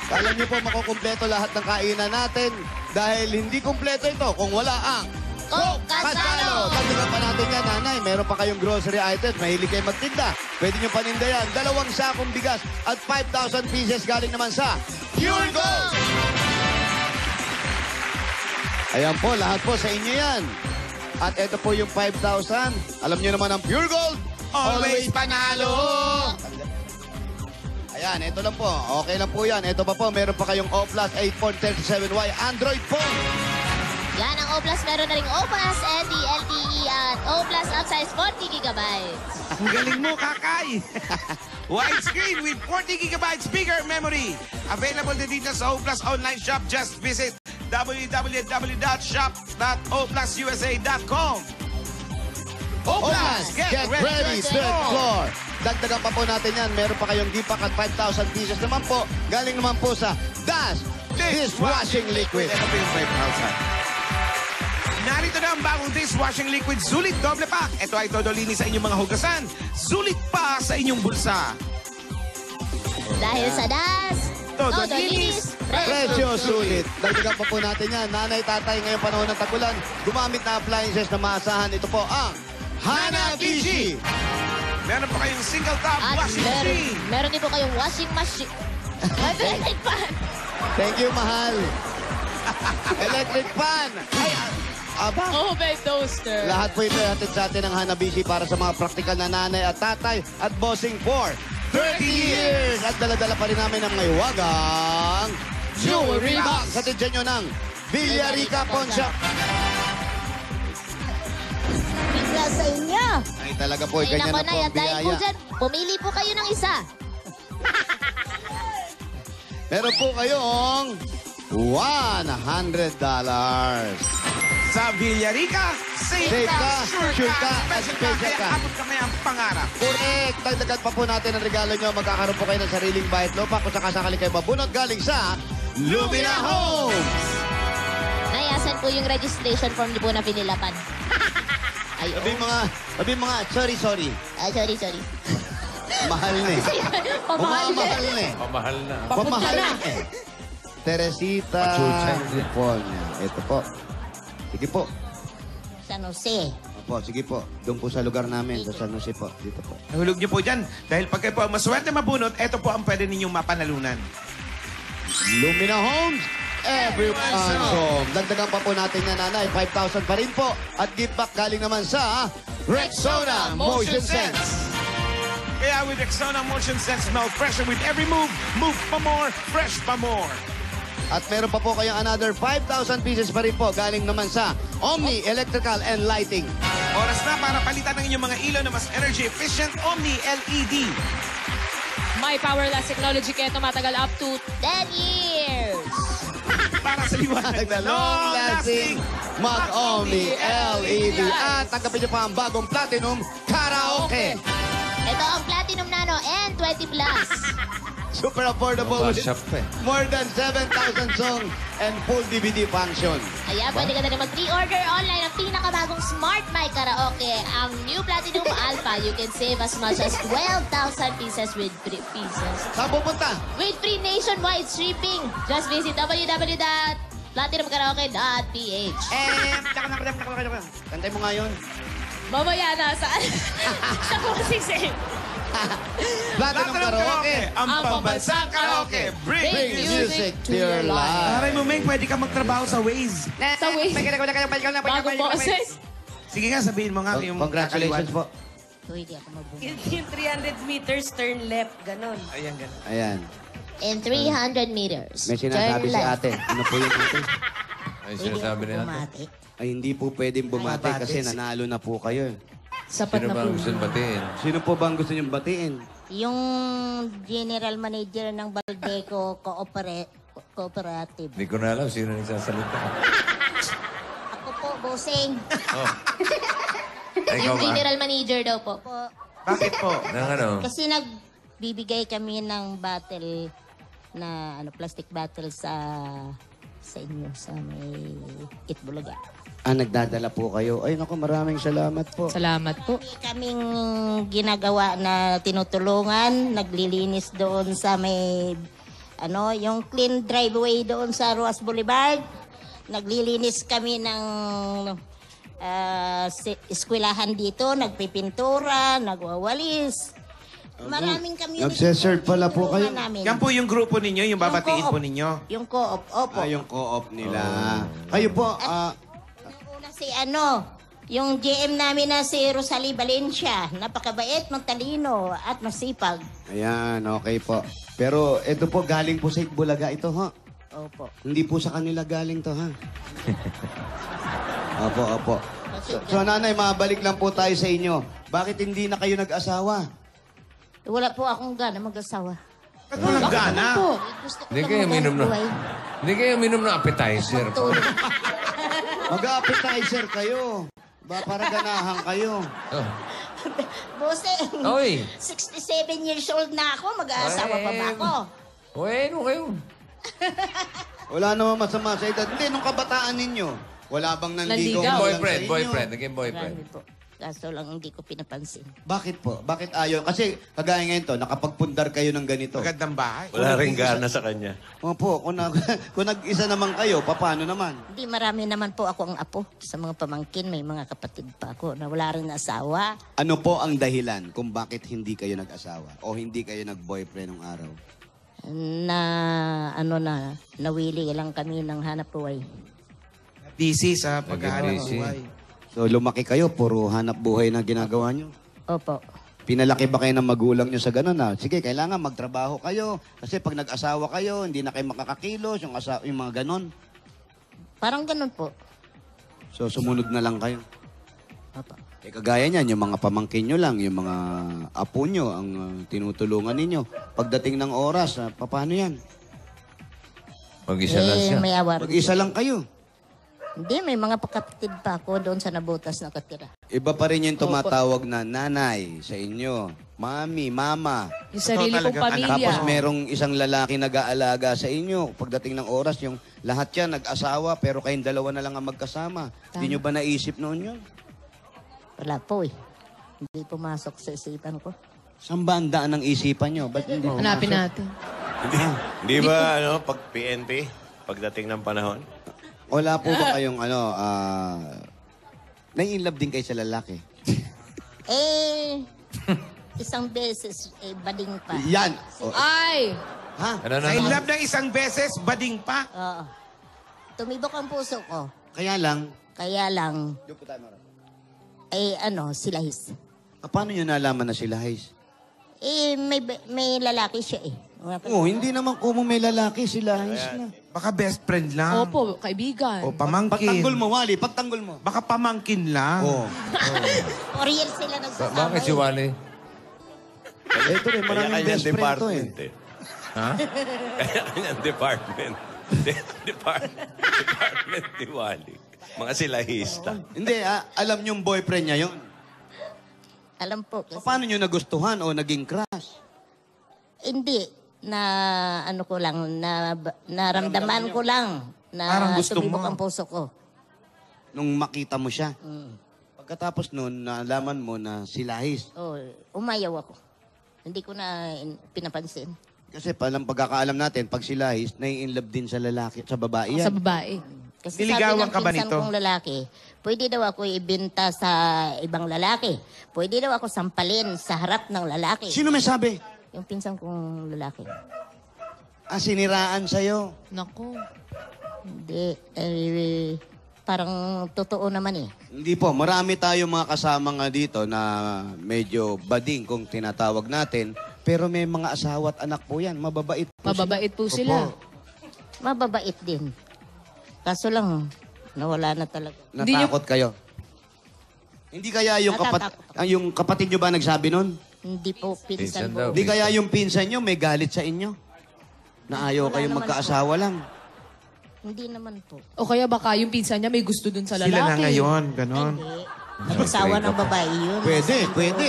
[SPEAKER 5] Alam niyo po, makukumpleto lahat ng kainan natin dahil hindi kumpleto ito kung wala ang
[SPEAKER 7] Coke kasalo!
[SPEAKER 5] Tagdagan pa natin yan, nanay. Meron pa kayong grocery items. Mahilig kayo magtinda. Pwede nyo paninda yan. 2 sakong bigas at 5,000 pieces galing naman sa Pure Gold! Ayan po, lahat po sa inyo yan. At ito po yung 5,000. Alam niyo naman ang Pure Gold.
[SPEAKER 6] Always panalo!
[SPEAKER 5] Ayan, ito lang po. Okay lang po yan. Ito pa po, meron pa kayong O-Plus 8.37Y Android phone.
[SPEAKER 7] Yan ang O+, meron na rin O+, LTE, LTE at O+, upsize 40 gigabytes.
[SPEAKER 6] Ang galing mo, Kakay! Widescreen with 40 gigabytes bigger memory. Available din dito sa O+ online shop. Just visit www.shop.oplususa.com.
[SPEAKER 5] O-Plus, get ready to explore. Dagdagan pa po natin yan. Meron pa kayong gipak at 5,000 pieces naman po. Galing naman po sa Dash Dishwashing Liquid.
[SPEAKER 6] Ito po yung 5,000. Narito na ang bagong dishwashing liquid Sulit Doble Pack. Ito ay todo linis sa inyong mga hugasan. Sulit pa sa inyong bulsa.
[SPEAKER 7] Dahil sa DAS,
[SPEAKER 6] Todo linis,
[SPEAKER 5] Presyo sulit. Dagdagan pa po natin yan. Nanay, tatay, ngayong panahon ng tagulan, gumamit na appliances na maasahan. Ito po ang Hanabishi.
[SPEAKER 6] Meron pa kayong single tap
[SPEAKER 7] at
[SPEAKER 6] washing machine.
[SPEAKER 7] meron din po kayong washing machine. Electric fan.
[SPEAKER 5] Thank you, mahal. Electric fan. Ay, Aba,
[SPEAKER 7] Oven toaster.
[SPEAKER 5] lahat po ito hatid sa atin ng Hanabishi para sa mga praktikal na nanay at tatay at bossing for 30 years! At dala-dala pa rin namin ang may wagang Jewelry Box! Hatid dyan nyo ng Villarica Pawn Shop.
[SPEAKER 8] Bigla sa inyo.
[SPEAKER 5] Ay talaga po,
[SPEAKER 12] Ay,
[SPEAKER 5] ganyan
[SPEAKER 12] nako,
[SPEAKER 5] na po
[SPEAKER 12] Nay,
[SPEAKER 5] ang
[SPEAKER 12] at dahil po
[SPEAKER 5] biyaya.
[SPEAKER 12] dyan, pumili po kayo ng isa.
[SPEAKER 5] Meron po kayong $100.
[SPEAKER 6] Sa Villarica, safe
[SPEAKER 5] Safe
[SPEAKER 6] ka,
[SPEAKER 5] ka, sure ka, at
[SPEAKER 6] special
[SPEAKER 5] special
[SPEAKER 6] kaya
[SPEAKER 5] ka.
[SPEAKER 6] abot kami ang pangarap.
[SPEAKER 5] Correct! Dagdagan pa po natin ang regalo nyo. Magkakaroon po kayo ng sariling bayat lupa kung sakasakali kayo mabunot galing sa Lumina Homes!
[SPEAKER 12] Nayasan po yung registration form niyo po na pinilapan. Ay,
[SPEAKER 5] Sabi mga, sorry.
[SPEAKER 12] Ay, sorry.
[SPEAKER 5] Mahal na eh.
[SPEAKER 12] Pamahal
[SPEAKER 5] Bumamahal na eh.
[SPEAKER 3] Pamahal na.
[SPEAKER 5] Pamahal na eh. Teresita Liponia. Ito po. Sige po.
[SPEAKER 8] San Jose.
[SPEAKER 5] Opo, sige po. Doon po sa lugar namin, sa San Jose po. Dito po.
[SPEAKER 6] Nahulog niyo po dyan. Dahil pag kayo po ang maswerte mabunot, ito po ang pwede ninyong mapanalunan.
[SPEAKER 5] Lumina Homes, everyone's home. Dagdagan pa po natin na nanay, 5,000 pa rin po. At gift back galing naman sa Rexona Motion Sense.
[SPEAKER 6] Kaya with Rexona Motion Sense, no pressure with every move. Move pa more, fresh pa more.
[SPEAKER 5] At meron pa po kayong another 5,000 pieces pa rin po galing naman sa Omni Electrical and Lighting.
[SPEAKER 6] Oras na para palitan ng inyong mga ilaw na mas energy efficient Omni LED.
[SPEAKER 7] My Powerless Technology kaya tumatagal up to
[SPEAKER 12] 10 years.
[SPEAKER 6] Para sa liwanag na long-lasting
[SPEAKER 5] Mag-Omni LED. At tanggapin niyo pa ang bagong Platinum Karaoke.
[SPEAKER 12] Ito ang Platinum Nano N20 Plus.
[SPEAKER 5] Super affordable with
[SPEAKER 3] Shop eh.
[SPEAKER 5] more than 7,000 songs and full DVD function.
[SPEAKER 12] Ayan, pwede ka na rin mag-pre-order online ang pinakabagong Smart My Karaoke. Ang new Platinum Alpha, you can save as much as 12,000 pieces with free pieces.
[SPEAKER 5] Saan pupunta?
[SPEAKER 12] With free nationwide shipping. Just visit www.platinumkaraoke.ph.
[SPEAKER 5] Kantay mo nga yun.
[SPEAKER 7] mamaya na sa boses.
[SPEAKER 5] Platinum Karaoke.
[SPEAKER 6] Ang pambansang karaoke. Bring
[SPEAKER 5] Music to your life.
[SPEAKER 6] Aray mo, Meng, pwede ka magtrabaho sa Waze.
[SPEAKER 7] Sa Waze. Bagong boses.
[SPEAKER 6] Sige nga, sabihin mo nga yung
[SPEAKER 5] Congratulations po.
[SPEAKER 8] Uy, di ako mabunod.
[SPEAKER 2] Yung 300 meters, turn left, ganon.
[SPEAKER 6] Ayan, ganun.
[SPEAKER 5] Ayan.
[SPEAKER 12] In 300 meters.
[SPEAKER 5] May sinasabi
[SPEAKER 12] turn
[SPEAKER 5] si
[SPEAKER 12] left.
[SPEAKER 5] ate. Ano po yung ate?
[SPEAKER 3] Ay, sinasabi ni ate.
[SPEAKER 8] Bumati.
[SPEAKER 5] Ay, hindi po pwedeng bumati kasi nanalo na po kayo.
[SPEAKER 7] Sapat
[SPEAKER 3] Sino
[SPEAKER 7] na
[SPEAKER 3] ba
[SPEAKER 7] po.
[SPEAKER 3] ang gusto batiin?
[SPEAKER 5] Sino po bang gusto niyong batiin?
[SPEAKER 8] Yung general manager ng Baldeco Cooperative.
[SPEAKER 3] Hindi ko na alam sino nagsasalita.
[SPEAKER 8] Ako po, bossing.
[SPEAKER 3] Oh. Ay, ikaw
[SPEAKER 12] Yung
[SPEAKER 3] ba?
[SPEAKER 12] general manager daw po.
[SPEAKER 6] Bakit po?
[SPEAKER 3] Nang ano?
[SPEAKER 8] Kasi nagbibigay kami ng battle na plastic battle sa inyo sa may Itbulaga.
[SPEAKER 5] Nagdadala po kayo. Ay, naku, maraming salamat po.
[SPEAKER 7] Salamat po.
[SPEAKER 8] Kaming ginagawa na tinutulungan, naglilinis doon sa may yung clean driveway doon sa Ruas Boulevard. Naglilinis kami ng eskwelahan dito, nagpipintura, nagwawalis. Maraming kami
[SPEAKER 5] Nagseserve pala po kayo.
[SPEAKER 8] namin.
[SPEAKER 6] Yan po yung grupo ninyo, yung babatiin
[SPEAKER 8] co-op.
[SPEAKER 6] po ninyo.
[SPEAKER 8] Yung co-op, opo.
[SPEAKER 5] Yung co-op nila. Kayo po,
[SPEAKER 8] Una si yung GM namin na si Rosalie Valencia. Napakabait, matalino, at masipag.
[SPEAKER 5] ayan, okay po. Pero ito po, galing po sa Itbulaga ito, ha?
[SPEAKER 8] Opo.
[SPEAKER 5] Hindi po sa kanila galing to, ha? Opo. So, nanay, mabalik lang po tayo sa inyo. Bakit hindi na kayo nag-asawa?
[SPEAKER 8] Wala po akong gana mag-asawa.
[SPEAKER 6] Ba't walang gana?
[SPEAKER 8] Gusto ko
[SPEAKER 3] Hindi
[SPEAKER 8] lang
[SPEAKER 3] kayo minom na.
[SPEAKER 8] buhay.
[SPEAKER 3] Hindi kayo minom na appetizer.
[SPEAKER 8] Tulog.
[SPEAKER 5] Mag-appetizer kayo. Para ganahan kayo.
[SPEAKER 3] Oh.
[SPEAKER 8] Bossing,
[SPEAKER 3] Oy!
[SPEAKER 8] 67 years old na ako. Mag-aasawa pa ba ako?
[SPEAKER 3] Uy, ano kayo?
[SPEAKER 5] Wala naman masama sa edad. Hindi, nung kabataan ninyo, wala bang nanligaw
[SPEAKER 7] Nanligaw.
[SPEAKER 5] mo lang sa inyo?
[SPEAKER 3] Boyfriend. Naging boyfriend.
[SPEAKER 8] Marami po. Kaso lang hindi ko pinapansin.
[SPEAKER 5] Bakit po? Bakit ayaw? Kasi kagaya ngayon to, nakapagpundar kayo ng ganito.
[SPEAKER 6] Magandang bahay.
[SPEAKER 1] Wala rin gana sa kanya.
[SPEAKER 5] Opo, kung nag-isa naman kayo, paano naman?
[SPEAKER 8] Hindi, marami naman po ako ang apo. Sa mga pamangkin, may mga kapatid pa ako na wala rin asawa.
[SPEAKER 5] Ano po ang dahilan kung bakit hindi kayo nag-asawa o hindi kayo nag-boyfriend ng araw?
[SPEAKER 8] Na nawili lang kami ng hanap buhay.
[SPEAKER 6] busy sa paghahanap
[SPEAKER 3] busy.
[SPEAKER 6] buhay.
[SPEAKER 5] So lumaki kayo, puro hanap buhay na ginagawa nyo.
[SPEAKER 8] Opo.
[SPEAKER 5] Pinalaki ba kayo ng magulang nyo sa ganun na, sige, kailangan magtrabaho kayo. Kasi pag nag-asawa kayo, hindi na kayo makakakilos, yung mga ganun.
[SPEAKER 8] Parang ganun po.
[SPEAKER 5] So sumunod na lang kayo.
[SPEAKER 8] Opo.
[SPEAKER 5] Eh, kagaya niyan, yung mga pamangkin nyo lang, yung mga apo nyo, ang tinutulungan ninyo. Pagdating ng oras, paano yan?
[SPEAKER 3] Mag-isa lang siya.
[SPEAKER 8] May awa rin.
[SPEAKER 5] Mag-isa lang kayo.
[SPEAKER 8] Hindi, may mga kapatid pa ako doon sa nabutas na katira.
[SPEAKER 5] Iba pa rin yung tumatawag na nanay sa inyo. Mami, mama.
[SPEAKER 7] Yung sarili kong pamilya.
[SPEAKER 5] Tapos merong isang lalaki nag-aalaga sa inyo. Pagdating ng oras, yung lahat yan nag-asawa, pero kayong dalawa na lang ang magkasama. Hindi nyo ba naisip noon yun?
[SPEAKER 8] Wala po eh. Hindi pumasok sa isipan ko.
[SPEAKER 5] Saan ba ang daan ng isipan nyo? Ba't hindi
[SPEAKER 7] Hanapin
[SPEAKER 5] pumasok?
[SPEAKER 7] natin.
[SPEAKER 1] Hindi ba, pag PNP, pagdating ng panahon?
[SPEAKER 5] Wala po ba kayong nai-inlove din kayo sa lalaki?
[SPEAKER 8] Isang beses, bading pa.
[SPEAKER 5] Yan!
[SPEAKER 7] Ay!
[SPEAKER 5] Ha?
[SPEAKER 6] I love ng isang beses, bading pa.
[SPEAKER 8] Oo. Tumibok ang puso ko.
[SPEAKER 5] Kaya lang,
[SPEAKER 8] silahis.
[SPEAKER 5] paano nyo nalaman na sila, Hayes?
[SPEAKER 8] May lalaki siya eh.
[SPEAKER 5] Oh, hindi naman kung may lalaki, sila Hayes na.
[SPEAKER 6] Baka best friend lang.
[SPEAKER 7] Opo, kaibigan.
[SPEAKER 6] O pamangkin.
[SPEAKER 5] Pagtanggol mo, Wally, pagtanggol mo.
[SPEAKER 6] Baka pamangkin lang.
[SPEAKER 5] Oh.
[SPEAKER 8] 4 years sila nagsasama.
[SPEAKER 3] Bakit si Wally?
[SPEAKER 5] Ito rin, maraming
[SPEAKER 1] Kanya-kanyang
[SPEAKER 5] best friend to eh.
[SPEAKER 1] department eh.
[SPEAKER 3] Ha?
[SPEAKER 1] Kanya-kanyang department. Department ni Wally. Mga silahista.
[SPEAKER 5] Hindi, alam niyong boyfriend niya yon.
[SPEAKER 8] Alam po. Kasi,
[SPEAKER 5] Paano niyo nagustuhan o naging crush?
[SPEAKER 8] hindi. Naramdaman ko lang.
[SPEAKER 6] Parang
[SPEAKER 8] Na
[SPEAKER 6] gusto
[SPEAKER 8] tumibok
[SPEAKER 6] mo.
[SPEAKER 8] ang puso ko.
[SPEAKER 5] Nung makita mo siya. Pagkatapos noon, nalaman mo na si Lahis.
[SPEAKER 8] Oh, umayaw ako. Hindi ko na pinapansin.
[SPEAKER 5] Kasi palang pagkakaalam natin, pag si Lahis, nai-inlove din sa lalaki, sa babae yan.
[SPEAKER 7] Sa babae.
[SPEAKER 8] Kasi
[SPEAKER 6] Niligawan
[SPEAKER 8] sabi
[SPEAKER 6] ka
[SPEAKER 8] ng
[SPEAKER 6] ba
[SPEAKER 8] pinsan
[SPEAKER 6] nito?
[SPEAKER 8] kong lalaki, pwede daw ako ibenta sa ibang lalaki. Pwede daw ako sampalin sa harap ng lalaki.
[SPEAKER 5] Sino may sabi?
[SPEAKER 8] Yung pinsan kong lalaki.
[SPEAKER 5] Siniraan sa'yo.
[SPEAKER 7] Naku.
[SPEAKER 8] Hindi. Parang totoo naman eh.
[SPEAKER 5] Hindi po, marami tayong mga kasama nga dito na medyo bading kung tinatawag natin. Pero may mga asawa at anak po yan. Mababait po
[SPEAKER 7] Mababait po sila.
[SPEAKER 5] Opo.
[SPEAKER 8] Mababait din. Kaso lang, nawala na talaga.
[SPEAKER 5] Natakot kayo. Hindi kaya yung, yung kapatid nyo ba nagsabi nun?
[SPEAKER 8] Hindi po, pinsan
[SPEAKER 3] Pinsan
[SPEAKER 8] po.
[SPEAKER 3] daw.
[SPEAKER 5] Hindi kaya yung pinsan nyo may galit sa inyo? Na ayaw
[SPEAKER 8] Wala
[SPEAKER 5] kayong
[SPEAKER 8] naman
[SPEAKER 5] magkaasawa lang?
[SPEAKER 8] Hindi naman po.
[SPEAKER 7] O kaya baka yung pinsan niya may gusto dun sa lalaki.
[SPEAKER 6] Sila na ngayon, ganon.
[SPEAKER 8] Hindi. Nag-asawa ng babae yun.
[SPEAKER 5] Pwede, pwede.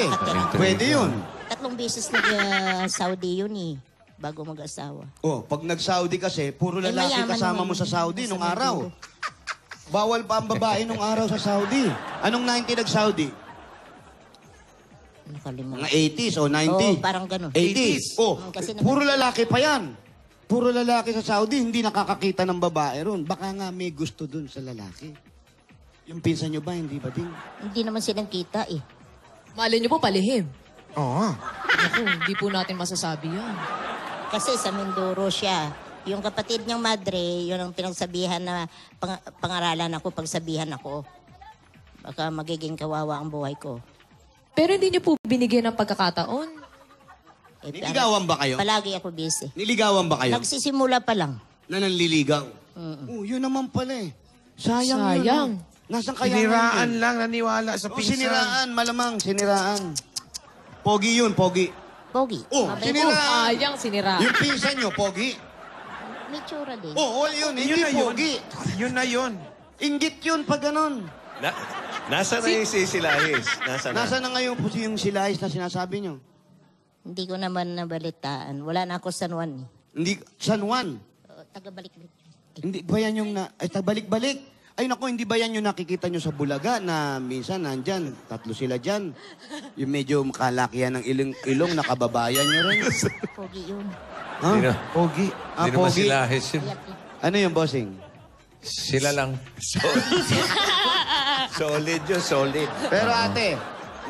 [SPEAKER 5] Pwede yun.
[SPEAKER 8] 3 beses nag-Saudi yun eh. Bago mag-asawa.
[SPEAKER 5] Oh, pag nag-Saudi kasi, puro lalaki
[SPEAKER 8] mayaman
[SPEAKER 5] kasama
[SPEAKER 8] naman
[SPEAKER 5] mo sa
[SPEAKER 8] yun.
[SPEAKER 5] Saudi
[SPEAKER 8] Nasa
[SPEAKER 5] nung
[SPEAKER 8] may
[SPEAKER 5] araw.
[SPEAKER 8] dulo.
[SPEAKER 5] Bawal pa ang babae nung araw sa Saudi. Anong 90 nag-Saudi?
[SPEAKER 8] Nakalimutan.
[SPEAKER 5] Mga 80s o 90?
[SPEAKER 8] Oo, parang ganun.
[SPEAKER 5] 80s. Oh,
[SPEAKER 8] Kasi
[SPEAKER 5] puro lalaki pa yan. Puro lalaki sa Saudi, hindi nakakakita ng babae ron. Baka nga may gusto dun sa lalaki. Yung pinsan nyo ba, hindi ba din?
[SPEAKER 8] Hindi naman silang kita eh.
[SPEAKER 7] Malay niyo po palihim.
[SPEAKER 6] Oo.
[SPEAKER 7] Naku, hindi po natin masasabi yan.
[SPEAKER 8] Kasi sa Mindoro siya. Yung kapatid niyang madre, yun ang pinagsabihan na pangaralan ako, pagsabihan ako. Baka magiging kawawa ang buhay ko.
[SPEAKER 7] Pero hindi niyo po binigyan ng pagkakataon.
[SPEAKER 5] Niligawan ba kayo?
[SPEAKER 8] Palagi ako busy.
[SPEAKER 5] Niligawan ba kayo?
[SPEAKER 8] Nagsisimula pa lang.
[SPEAKER 5] Na nanliligaw? Oh, yun naman pala eh. Sayang.
[SPEAKER 7] Sayang.
[SPEAKER 5] Yun. Nasaan kaya
[SPEAKER 6] Siniraan
[SPEAKER 5] yun?
[SPEAKER 6] lang, naniwala sa
[SPEAKER 5] Oh,
[SPEAKER 6] pinsan.
[SPEAKER 5] siniraan, malamang, siniraan. Pogi yun, pogi.
[SPEAKER 8] Pogi.
[SPEAKER 5] Oh,
[SPEAKER 8] Mabait.
[SPEAKER 5] siniraan.
[SPEAKER 7] Sayang, sinira.
[SPEAKER 5] Yung pinsan nyo, pogi.
[SPEAKER 8] May tsura din.
[SPEAKER 5] Oh, yun, hindi
[SPEAKER 6] Yun na yun.
[SPEAKER 5] pogi.
[SPEAKER 6] Yun na yun.
[SPEAKER 5] Inggit yun pag ganon.
[SPEAKER 1] Nasa na yung si Silahis? Nasa na?
[SPEAKER 5] Nasa na ngayon po yung silahis na sinasabi nyo?
[SPEAKER 8] Hindi ko naman nabalitaan. Wala na ako San Juan. eh.
[SPEAKER 5] Hindi, San Juan.
[SPEAKER 8] Taga-balik-balik.
[SPEAKER 5] Hindi ba yan yung tagbalik-balik? Ay nako, hindi ba yan yung nakikita nyo sa Bulaga na minsan nandyan, 3 sila dyan. Yung medyo kalakihan ng ilong, nakababayan nyo rin.
[SPEAKER 8] Pogi yun.
[SPEAKER 5] Ha?
[SPEAKER 3] Sino?
[SPEAKER 6] Pogi.
[SPEAKER 3] Hindi naman
[SPEAKER 5] pogi.
[SPEAKER 3] sila Lahis yun.
[SPEAKER 5] Ano yung bossing?
[SPEAKER 3] Sila lang.
[SPEAKER 1] Solid yun, solid.
[SPEAKER 5] Pero ate,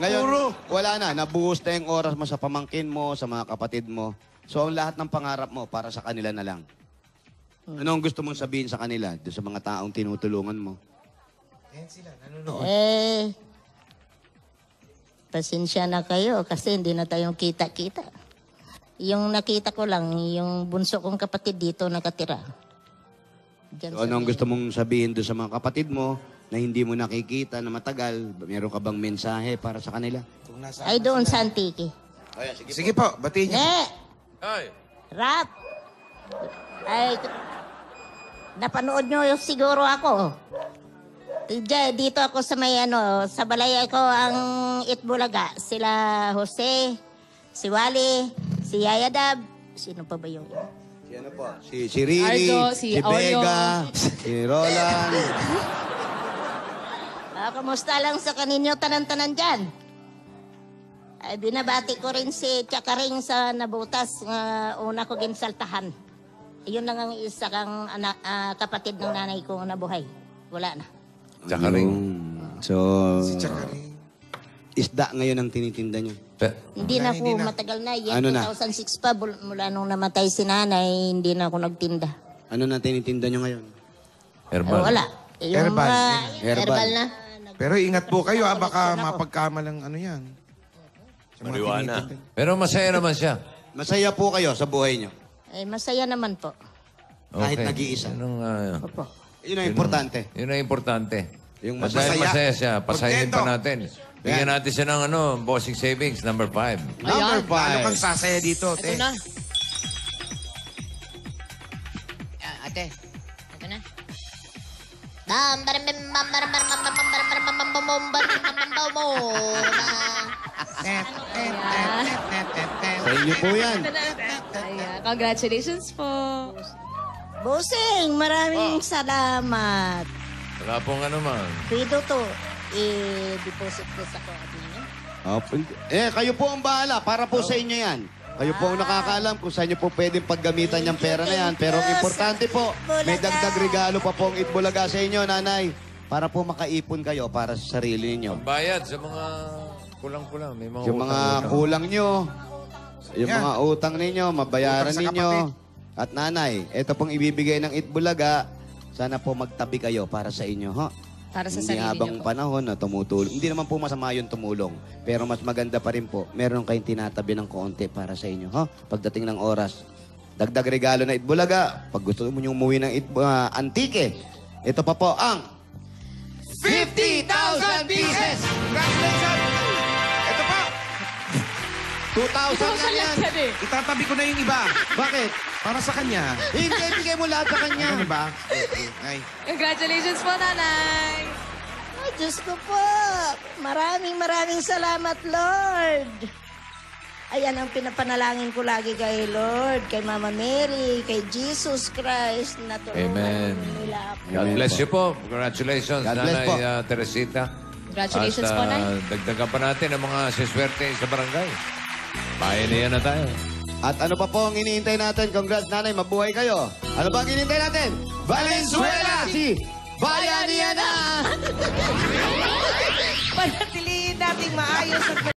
[SPEAKER 5] ngayon, wala na. Nabuhos na yung oras mo sa pamangkin mo, sa mga kapatid mo. So, ang lahat ng pangarap mo para sa kanila na lang. Ano ang gusto mong sabihin sa kanila, doon sa mga taong tinutulungan mo?
[SPEAKER 8] Pasensya na kayo kasi hindi na tayong kita-kita. Yung nakita ko lang, yung bunso kong kapatid dito nakatira.
[SPEAKER 5] So, ano ang gusto mong sabihin doon sa mga kapatid mo na hindi mo nakikita na matagal? Meron ka bang mensahe para sa kanila?
[SPEAKER 8] Ay, doon sa Antique.
[SPEAKER 6] Sige po, batiin niyo.
[SPEAKER 3] Ay.
[SPEAKER 8] Rap! Ay, napanood nyo siguro ako. Dito ako sa may sa balay ko ang Itbulaga. Sila Jose, si Wally, si Yayadab. Sino pa ba yung
[SPEAKER 5] Si ano po? Si Riri,
[SPEAKER 7] Argo,
[SPEAKER 5] si
[SPEAKER 7] si Oreo.
[SPEAKER 5] Vega, si Roland.
[SPEAKER 8] Kamusta lang sa kaninyo tanan-tanan dyan? Ay, binabati ko rin si Chakaring sa nabutas nga una ko ginsaltahan. Yun lang ang isa kang kapatid ng nanay ko nabuhay. Wala na.
[SPEAKER 3] Chakaring.
[SPEAKER 5] So, isda ngayon ang tinitinda nyo.
[SPEAKER 8] Hindi na po, matagal na. Yan,
[SPEAKER 5] Ano na?
[SPEAKER 8] 2006 pa, mula nung namatay si nanay, hindi na ako nagtinda.
[SPEAKER 5] Ano na tinitinda nyo ngayon?
[SPEAKER 3] Herbal.
[SPEAKER 8] Wala. Yung
[SPEAKER 6] Herbal.
[SPEAKER 8] mga
[SPEAKER 5] Herbal.
[SPEAKER 8] herbal na.
[SPEAKER 6] Pero ingat po kayo, baka mapagkamalang ano yan. Sa mga
[SPEAKER 1] Marijuana.
[SPEAKER 6] tinitinda.
[SPEAKER 3] Pero masaya naman siya.
[SPEAKER 5] Masaya po kayo sa buhay nyo.
[SPEAKER 8] Masaya naman po.
[SPEAKER 5] Kahit nag-iisa.
[SPEAKER 3] Yun ang,
[SPEAKER 8] Opo.
[SPEAKER 5] Yun ang importante.
[SPEAKER 3] Yun ang importante.
[SPEAKER 5] Yung
[SPEAKER 3] At dahil
[SPEAKER 6] masaya.
[SPEAKER 3] masaya siya, pasahin pa
[SPEAKER 6] Kontento.
[SPEAKER 3] natin. Bigyan natin siya ng bossing savings, number 5.
[SPEAKER 5] Number
[SPEAKER 6] Lalo kang
[SPEAKER 5] 5.
[SPEAKER 6] sasaya dito,
[SPEAKER 7] Ito
[SPEAKER 6] te.
[SPEAKER 7] na.
[SPEAKER 10] Ate.
[SPEAKER 7] Ito na.
[SPEAKER 5] Sa inyo po yan.
[SPEAKER 7] Ayan. Congratulations po.
[SPEAKER 8] Bossing, maraming salamat.
[SPEAKER 3] Wala pong ano man.
[SPEAKER 8] Pwede to, i-deposit ko sa account ninyo.
[SPEAKER 5] Kayo po ang bahala. Para po sa inyo yan. Kayo po ang nakakaalam kung saan nyo po pwedeng paggamitan yung pera na yan. Pero ang importante po, may dagdag regalo pa po ang Itbulaga sa inyo, nanay. Para po makaipon kayo para sa sarili ninyo.
[SPEAKER 3] Bayad sa mga kulang-kulang. May mga
[SPEAKER 5] Yung mga
[SPEAKER 3] utang-utang.
[SPEAKER 5] kulang nyo, yung
[SPEAKER 6] Yan.
[SPEAKER 5] mga utang ninyo, mabayaran
[SPEAKER 6] Utang sa
[SPEAKER 5] ninyo.
[SPEAKER 6] kapatid.
[SPEAKER 5] At nanay, ito pong ibibigay ng Itbulaga. Sana po magtabi kayo para sa inyo, ha?
[SPEAKER 7] Para sa
[SPEAKER 5] Hindi
[SPEAKER 7] sarili
[SPEAKER 5] habang
[SPEAKER 7] niyo po.
[SPEAKER 5] panahon na tumutulong. Hindi naman po masama yung tumulong. Pero mas maganda pa rin po, meron kayong tinatabi ng konti para sa inyo, ha? Pagdating ng oras. Dagdag regalo na Itbulaga. Pag gusto mo nyo umuwi ng Antique, ito pa po ang 50,000 pieces!
[SPEAKER 6] Congratulations! Ito pa,
[SPEAKER 5] 2,000 lang yan!
[SPEAKER 6] itatabi ko na yung iba.
[SPEAKER 5] Bakit?
[SPEAKER 6] Para sa kanya.
[SPEAKER 5] Hindi, bigay mo lahat sa kanya.
[SPEAKER 6] Ano ba? Ay.
[SPEAKER 7] Congratulations po, nanay.
[SPEAKER 8] Ay, Diyos ko po. Maraming salamat, Lord. Ayan ang pinapanalangin ko lagi kay Lord, kay Mama Mary, kay Jesus Christ na
[SPEAKER 3] Amen.
[SPEAKER 8] tulungan nila ako.
[SPEAKER 3] God bless you po. Congratulations,
[SPEAKER 5] God bless
[SPEAKER 3] Nanay
[SPEAKER 5] po.
[SPEAKER 3] Teresita.
[SPEAKER 7] Congratulations
[SPEAKER 3] At,
[SPEAKER 7] po, Nay.
[SPEAKER 3] dagdagan pa natin ang mga siswerte sa barangay. Bayanihan na tayo.
[SPEAKER 5] At ano pa po ang iniintay natin? Congrats, nanay. Mabuhay kayo. Ano ba ang iniintay natin? Valenzuela! Si Bayanihan na!
[SPEAKER 2] Panatilihin nating maayos at